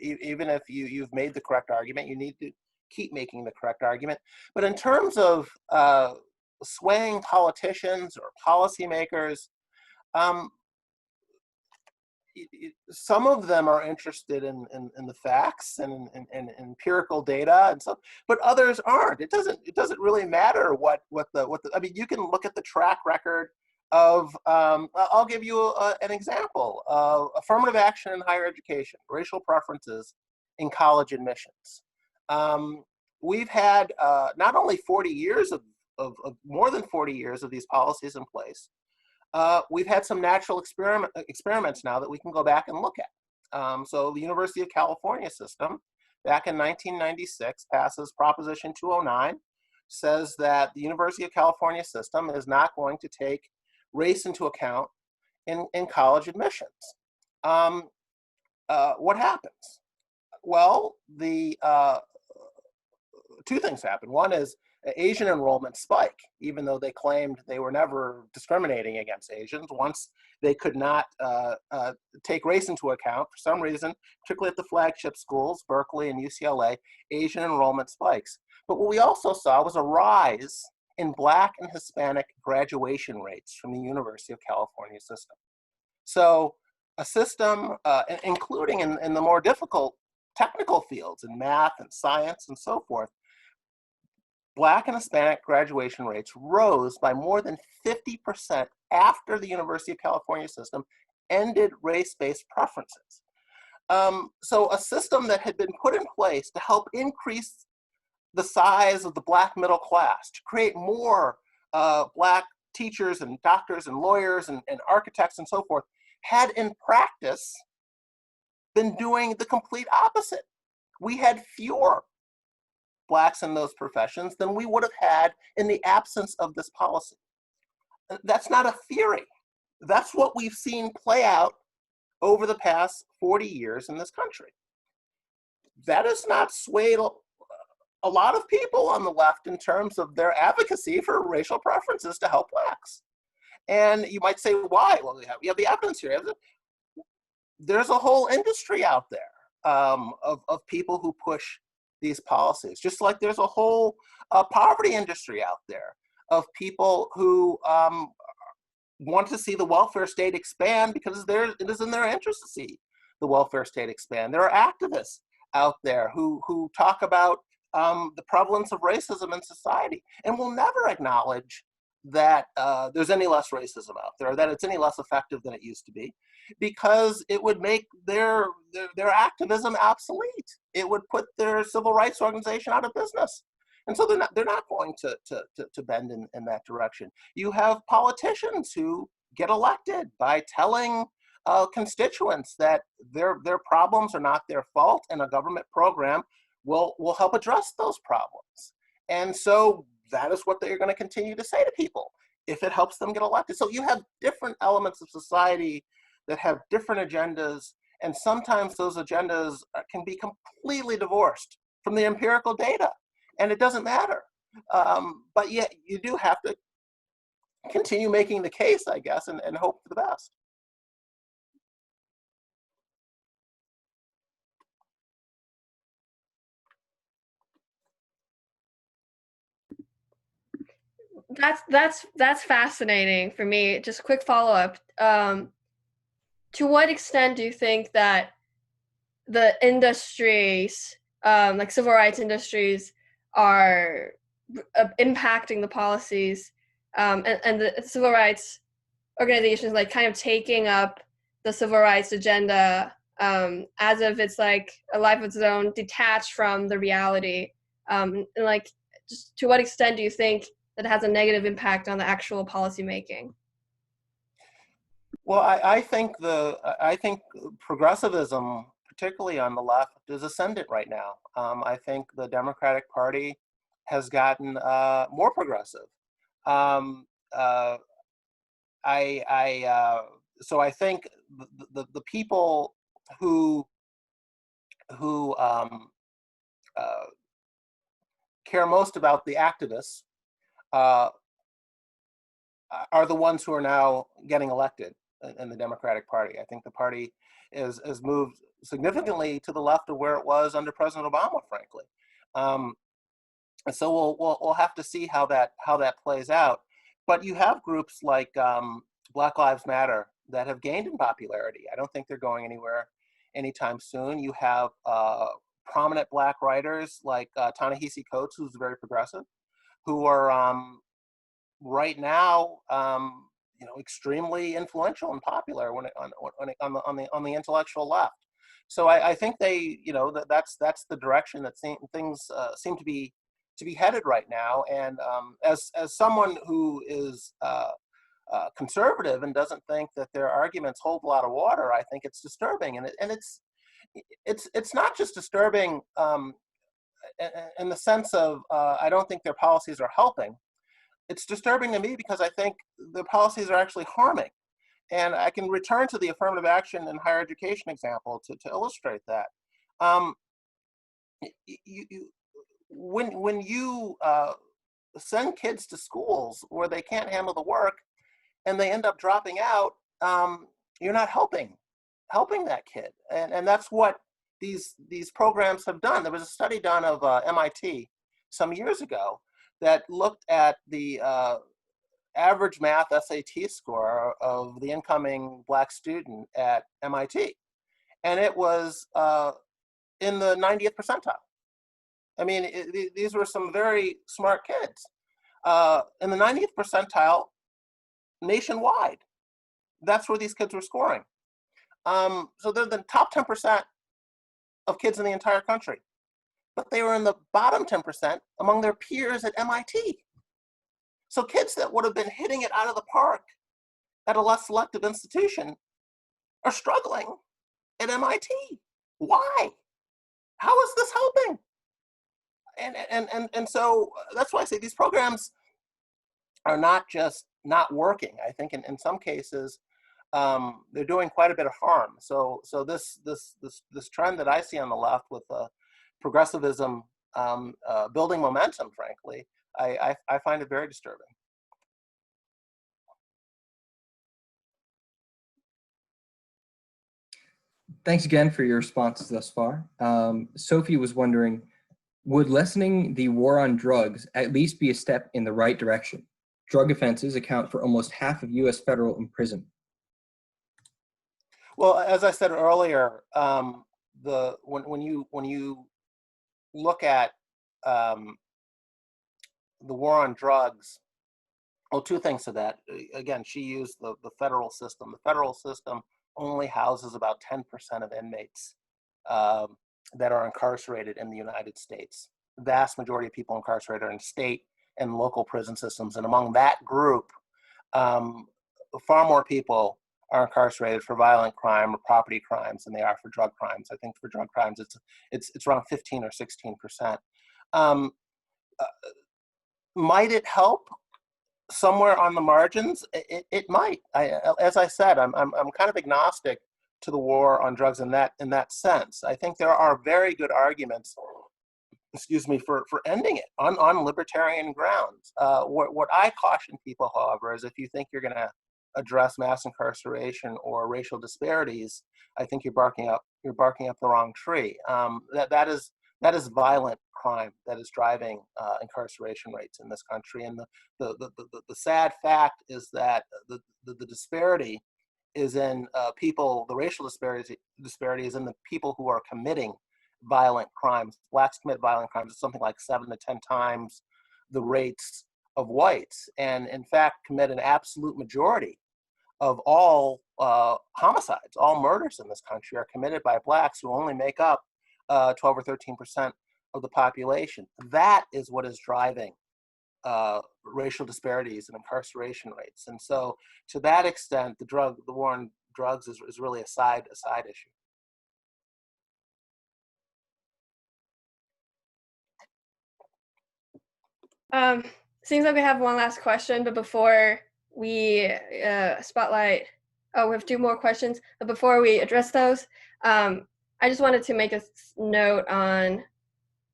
Even if you've made the correct argument, you need to keep making the correct argument. But in terms of swaying politicians or policymakers, some of them are interested in the facts and empirical data, and so, but others aren't. It doesn't really matter what the I mean, you can look at the track record of I'll give you an example of affirmative action in higher education, racial preferences in college admissions. We've had not only 40 years of more than 40 years of these policies in place. We've had some natural experiments now that we can go back and look at. So the University of California system, back in 1996, passes Proposition 209, says that the University of California system is not going to take race into account in college admissions. What happens? Well, two things happen. One is Asian enrollment spike, even though they claimed they were never discriminating against Asians. Once they could not take race into account for some reason, particularly at the flagship schools, Berkeley and UCLA, Asian enrollment spikes. But what we also saw was a rise in Black and Hispanic graduation rates from the University of California system. So a system, including in the more difficult technical fields in math and science and so forth, Black and Hispanic graduation rates rose by more than 50% after the University of California system ended race-based preferences. So a system that had been put in place to help increase the size of the Black middle class, to create more Black teachers and doctors and lawyers and architects and so forth, had in practice been doing the complete opposite. We had fewer Blacks in those professions than we would have had in the absence of this policy. That's not a theory. That's what we've seen play out over the past 40 years in this country. That has not swayed a lot of people on the left in terms of their advocacy for racial preferences to help Blacks. And you might say, why? Well, we have the evidence here. There's a whole industry out there of people who push these policies, just like there's a whole poverty industry out there of people who want to see the welfare state expand because it is in their interest to see the welfare state expand. There are activists out there who talk about the prevalence of racism in society and will never acknowledge that there's any less racism out there, or that it's any less effective than it used to be, because it would make their activism obsolete. It would put their civil rights organization out of business. And so they're not going to bend in that direction. You have politicians who get elected by telling constituents that their problems are not their fault, and a government program will help address those problems. And so that is what they're going to continue to say to people if it helps them get elected. So you have different elements of society that have different agendas, and sometimes those agendas can be completely divorced from the empirical data, and it doesn't matter. But yet you do have to continue making the case, I guess, and hope for the best. That's fascinating for me. Just quick follow-up. To what extent do you think that the industries, like civil rights industries, are impacting the policies, and the civil rights organizations like kind of taking up the civil rights agenda as if it's like a life of its own, detached from the reality? And like, just to what extent do you think that has a negative impact on the actual policy making? Well, I think progressivism, particularly on the left, is ascendant right now. I think the Democratic Party has gotten more progressive. So I think the people who care most about the activists are the ones who are now getting elected in the Democratic Party. I think the party has moved significantly to the left of where it was under President Obama, frankly. And so we'll have to see how that plays out. But you have groups like Black Lives Matter that have gained in popularity. I don't think they're going anywhere anytime soon. You have prominent Black writers like Ta-Nehisi Coates, who's very progressive, who are right now extremely influential and popular on the intellectual left. So I think that's the direction that things seem to be headed right now. And as someone who is conservative and doesn't think that their arguments hold a lot of water, I think it's disturbing. And it's not just disturbing in the sense of I don't think their policies are helping. It's disturbing to me because I think the policies are actually harming. And I can return to the affirmative action in higher education example to illustrate that. When you send kids to schools where they can't handle the work and they end up dropping out, you're not helping that kid. And that's what these programs have done. There was a study done of MIT some years ago that looked at the average math SAT score of the incoming Black student at MIT. And it was in the 90th percentile. I mean, these were some very smart kids. In the 90th percentile nationwide, that's where these kids were scoring. So they're the top 10% of kids in the entire country. But they were in the bottom 10% among their peers at MIT. So kids that would have been hitting it out of the park at a less selective institution are struggling at MIT. Why? how is this helping? And so that's why I say these programs are not just not working. I think in some cases they're doing quite a bit of harm. So this trend that I see on the left with progressivism building momentum, frankly, I find it very disturbing. Thanks again for your responses thus far. Sophie was wondering, would lessening the war on drugs at least be a step in the right direction? Drug offenses account for almost half of U.S. federal imprisonment. Well, as I said earlier, when you look at the war on drugs, well, two things to that. Again, she used the federal system. The federal system only houses about 10% of inmates that are incarcerated in the United States. The vast majority of people incarcerated are in state and local prison systems. And among that group, far more people are incarcerated for violent crime or property crimes than they are for drug crimes. I think for drug crimes, it's around 15 or 16%. Might it help somewhere on the margins? It might. As I said, I'm kind of agnostic to the war on drugs in that sense. I think there are very good arguments, excuse me, for ending it on libertarian grounds. What I caution people, however, is if you think you're going to address mass incarceration or racial disparities, I think you're barking up the wrong tree. That is violent crime that is driving incarceration rates in this country. And the sad fact is that the disparity is in people. The racial disparity is in the people who are committing violent crimes. Blacks commit violent crimes at something like 7 to 10 times the rates of whites, and in fact commit an absolute majority of all homicides. All murders in this country are committed by blacks, who only make up 12 or 13% of the population. That is what is driving racial disparities and incarceration rates. And so, to that extent, the war on drugs is really a side issue. Seems like we have one last question, but before we spotlight, we have 2 more questions. But before we address those, I just wanted to make a note on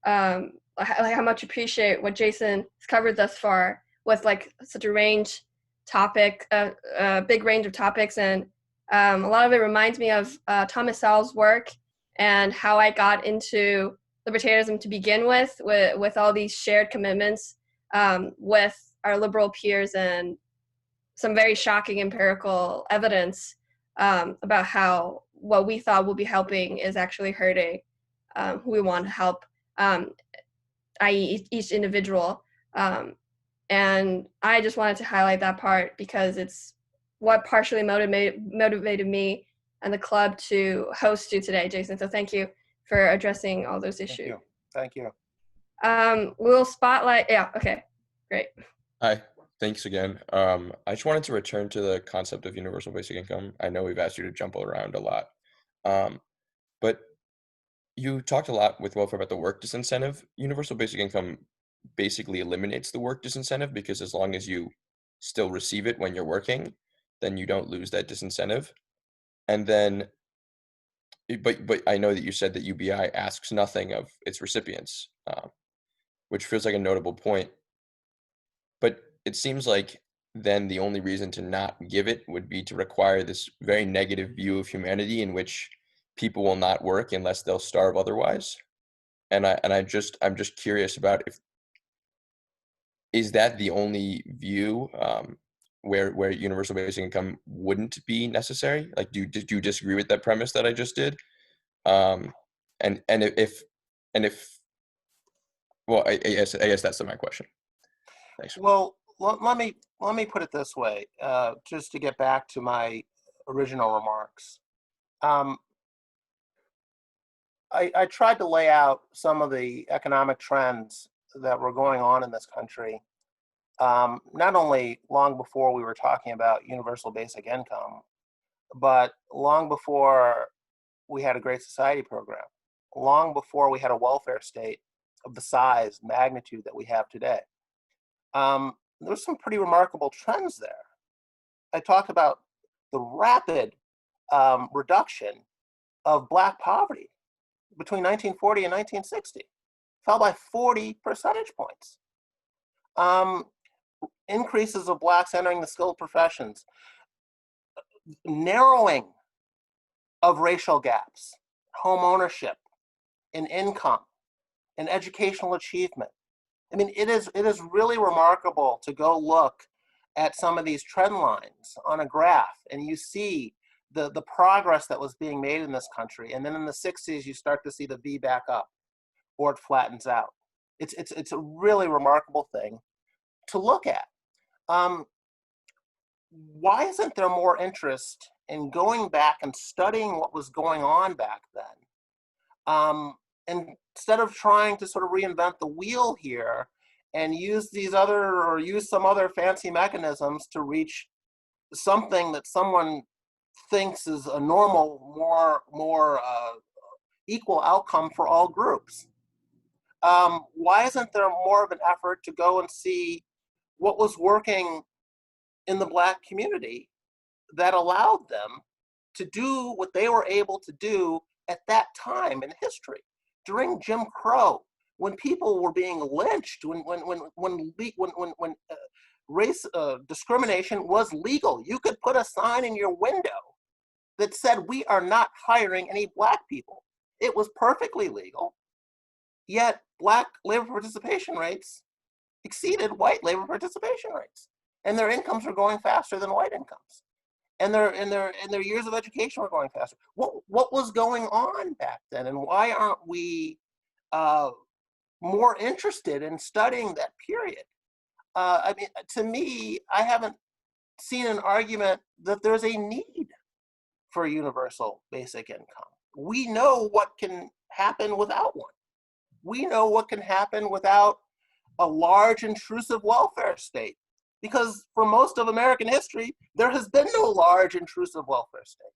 how much appreciate what Jason has covered thus far with like such a big range of topics, and a lot of it reminds me of Thomas Sowell's work and how I got into libertarianism to begin with all these shared commitments with our liberal peers and some very shocking empirical evidence about how what we thought would be helping is actually hurting who we want to help, i.e. each individual. And I just wanted to highlight that part because it's what partially motivated me and the club to host you today, Jason. So thank you for addressing all those issues. Thank you. We'll spotlight. Yeah. Okay. Great. Hi. Thanks again. I just wanted to return to the concept of universal basic income. I know we've asked you to jump around a lot, but you talked a lot with welfare about the work disincentive. Universal basic income basically eliminates the work disincentive, because as long as you still receive it when you're working, then you don't lose that disincentive. And then, but I know that you said that UBI asks nothing of its recipients, which feels like a notable point. But it seems like then the only reason to not give it would be to require this very negative view of humanity in which people will not work unless they'll starve otherwise. And I'm just curious about is that the only view where universal basic income wouldn't be necessary? Like, do you disagree with that premise that I just did? And if well, I guess that's my question. Thanks. Well, let me put it this way, just to get back to my original remarks. I tried to lay out some of the economic trends that were going on in this country, not only long before we were talking about universal basic income, but long before we had a Great Society program. long before we had a welfare state of the size, magnitude that we have today. There's some pretty remarkable trends there. I talked about the rapid reduction of Black poverty between 1940 and 1960. Fell by 40 percentage points. Increases of Blacks entering the skilled professions, narrowing of racial gaps, home ownership, in income, in educational achievement. I mean, it is really remarkable to go look at some of these trend lines on a graph, and you see the progress that was being made in this country. And then in the 60s, you start to see the V back up, or it flattens out. It's a really remarkable thing to look at. Why isn't there more interest in going back and studying what was going on back then? Instead of trying to sort of reinvent the wheel here and use some other fancy mechanisms to reach something that someone thinks is a normal, more equal outcome for all groups. Why isn't there more of an effort to go and see what was working in the Black community that allowed them to do what they were able to do at that time in history? During Jim Crow, when people were being lynched, when race discrimination was legal, you could put a sign in your window that said, "We are not hiring any Black people." It was perfectly legal. Yet Black labor participation rates exceeded white labor participation rates, and their incomes were going faster than white incomes, and their years of education were going faster. What was going on back then, and why aren't we more interested in studying that period? I mean, to me, I haven't seen an argument that there's a need for universal basic income. We know what can happen without one. We know what can happen without a large intrusive welfare state, because for most of American history, there has been no large intrusive welfare state.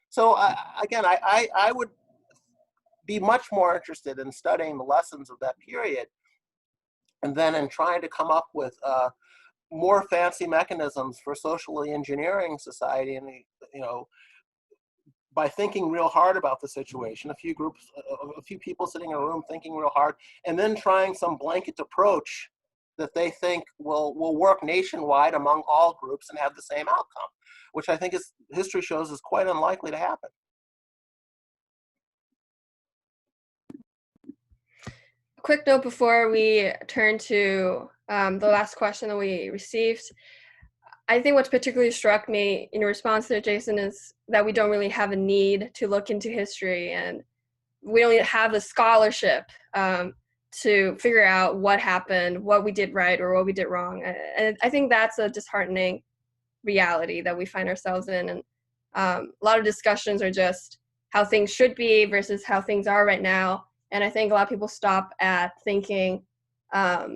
So I would be much more interested in studying the lessons of that period, and then in trying to come up with more fancy mechanisms for socially engineering society, and by thinking real hard about the situation, a few people sitting in a room thinking real hard, and then trying some blanket approach that they think will work nationwide among all groups and have the same outcome, which I think history shows is quite unlikely to happen. Quick note before we turn to the last question that we received. I think what's particularly struck me in response to Jason is that we don't really have a need to look into history, and we don't have the scholarship to figure out what happened, what we did right or what we did wrong. And I think that's a disheartening reality that we find ourselves in. And a lot of discussions are just how things should be versus how things are right now. And I think a lot of people stop at thinking that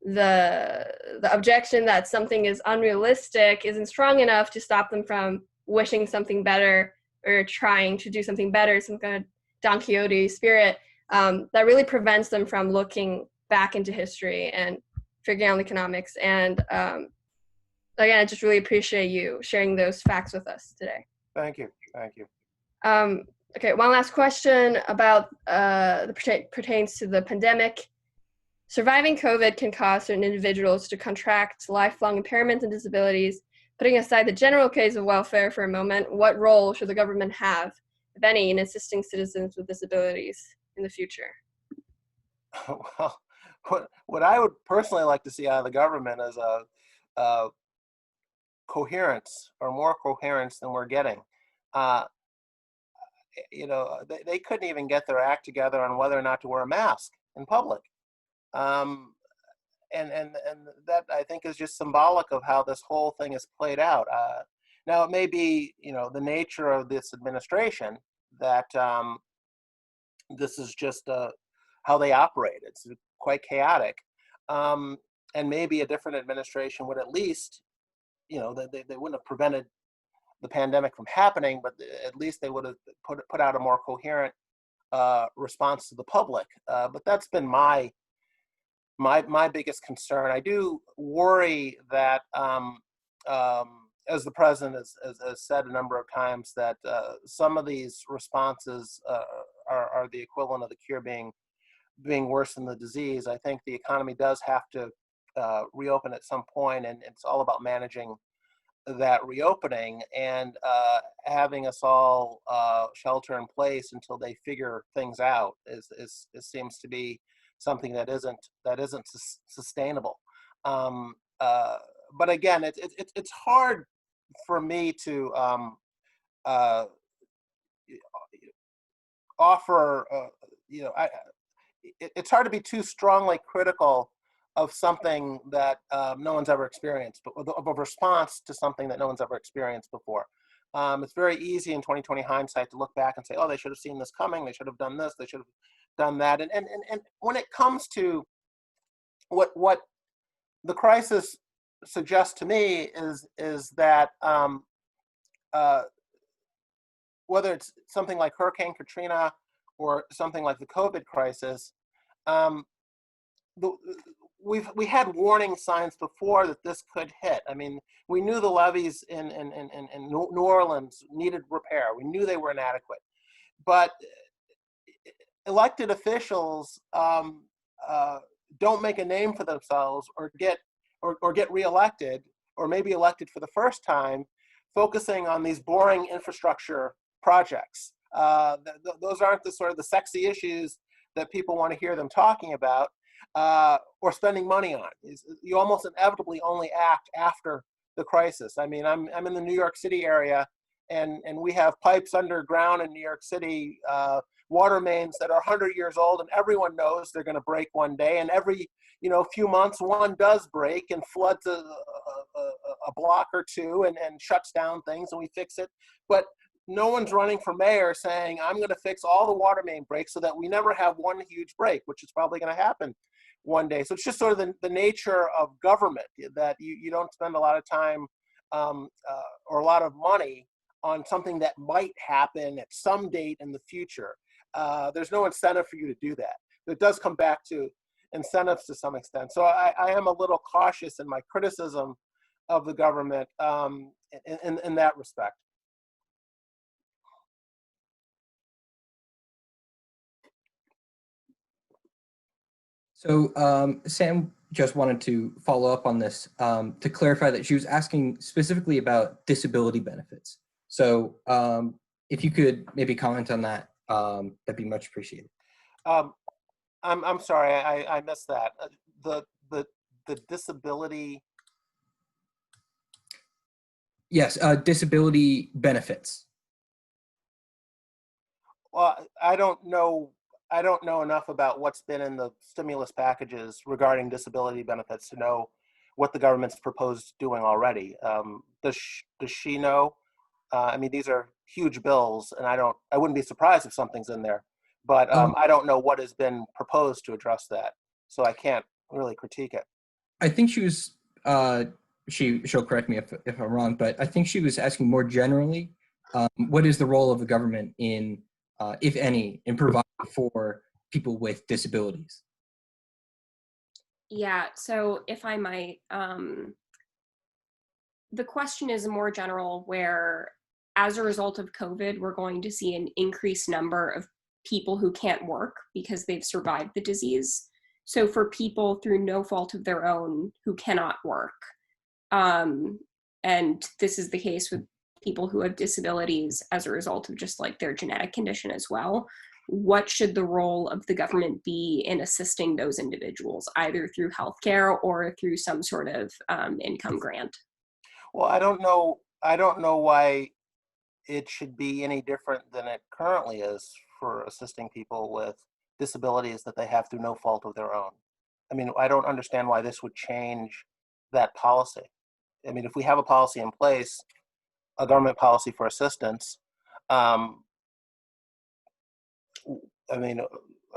the objection that something is unrealistic isn't strong enough to stop them from wishing something better or trying to do something better, some kind of Don Quixote spirit that really prevents them from looking back into history and figuring out the economics. And again, I just really appreciate you sharing those facts with us today. Thank you. Thank you. Okay, one last question about pertains to the pandemic. Surviving COVID can cause certain individuals to contract lifelong impairments and disabilities. Putting aside the general case of welfare for a moment, what role should the government have, if any, in assisting citizens with disabilities in the future? Well, what I would personally like to see out of the government is a coherence, or more coherence than we're getting. They couldn't even get their act together on whether or not to wear a mask in public. And that, I think, is just symbolic of how this whole thing is played out. Now, it may be, the nature of this administration that this is just how they operate. It's quite chaotic. And maybe a different administration would at least, they wouldn't have prevented the pandemic from happening, but at least they would have put out a more coherent response to the public. But that's been my biggest concern. I do worry that, as the president has said a number of times, that some of these responses are the equivalent of the cure being worse than the disease. I think the economy does have to reopen at some point, and it's all about managing that reopening and having us all shelter in place until they figure things out seems to be something that isn't sustainable. But again, it's hard for me to offer. It's hard to be too strongly critical of something that no one's ever experienced, but of a response to something that no one's ever experienced before. It's very easy in 2020 hindsight to look back and say, oh, they should have seen this coming. They should have done this. They should have done that. And when it comes to what the crisis suggests to me is that whether it's something like Hurricane Katrina or something like the COVID crisis, we had warning signs before that this could hit. I mean, we knew the levees in New Orleans needed repair. We knew they were inadequate, but elected officials don't make a name for themselves or get reelected, or maybe elected for the first time, focusing on these boring infrastructure projects. Those aren't the sort of the sexy issues that people want to hear them talking about. Or spending money on. You almost inevitably only act after the crisis. I mean, I'm in the New York City area, and we have pipes underground in New York City, water mains that are 100 years old, and everyone knows they're going to break one day. And every few months, one does break and floods a block or two and shuts down things, and we fix it. But no one's running for mayor saying, I'm going to fix all the water main breaks so that we never have one huge break, which is probably going to happen one day. So it's just sort of the nature of government that you don't spend a lot of time or a lot of money on something that might happen at some date in the future. There's no incentive for you to do that. It does come back to incentives to some extent. So I am a little cautious in my criticism of the government in that respect. So Sam just wanted to follow up on this to clarify that she was asking specifically about disability benefits. So if you could maybe comment on that, that'd be much appreciated. I'm sorry, I missed that. The disability. Yes, disability benefits. Well, I don't know enough about what's been in the stimulus packages regarding disability benefits to know what the government's proposed doing already. Does she know? I mean, these are huge bills, and I wouldn't be surprised if something's in there, but I don't know what has been proposed to address that, so I can't really critique it. I think she was, she'll correct me if I'm wrong, but I think she was asking more generally, what is the role of the government in, if any, in providing for people with disabilities? Yeah, so if I might, the question is more general, where as a result of COVID, we're going to see an increased number of people who can't work because they've survived the disease. So for people through no fault of their own who cannot work, and this is the case with people who have disabilities as a result of just like their genetic condition as well, what should the role of the government be in assisting those individuals, either through healthcare or through some sort of income grant? Well, I don't know why it should be any different than it currently is for assisting people with disabilities that they have through no fault of their own. I mean, I don't understand why this would change that policy. I mean, if we have a policy in place, a government policy for assistance, I mean,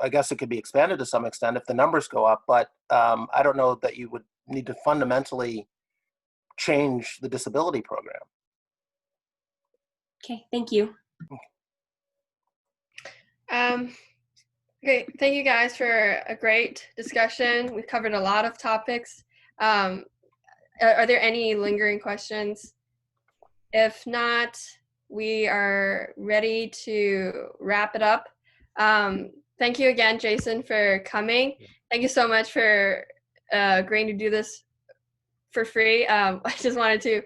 I guess it could be expanded to some extent if the numbers go up, but I don't know that you would need to fundamentally change the disability program. Okay, thank you. Okay, thank you guys for a great discussion. We've covered a lot of topics. Are there any lingering questions? If not, we are ready to wrap it up. Thank you again, Jason, for coming. Thank you so much for agreeing to do this for free. I just wanted to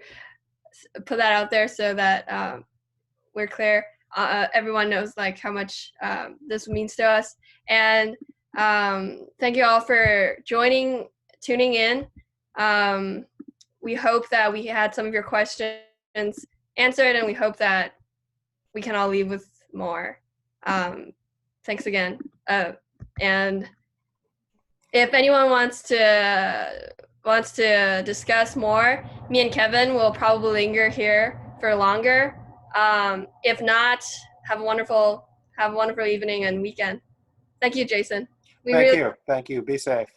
put that out there so that we're clear. Everyone knows like how much this means to us. And thank you all for tuning in. We hope that we had some of your questions answered, and we hope that we can all leave with more. Thanks again. And if anyone wants to discuss more, me and Kevin will probably linger here for longer. If not, have a wonderful evening and weekend. Thank you, Jason. Thank you. Be safe.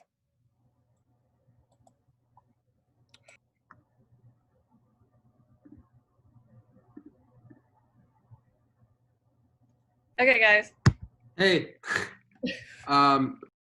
Okay, guys. Hey.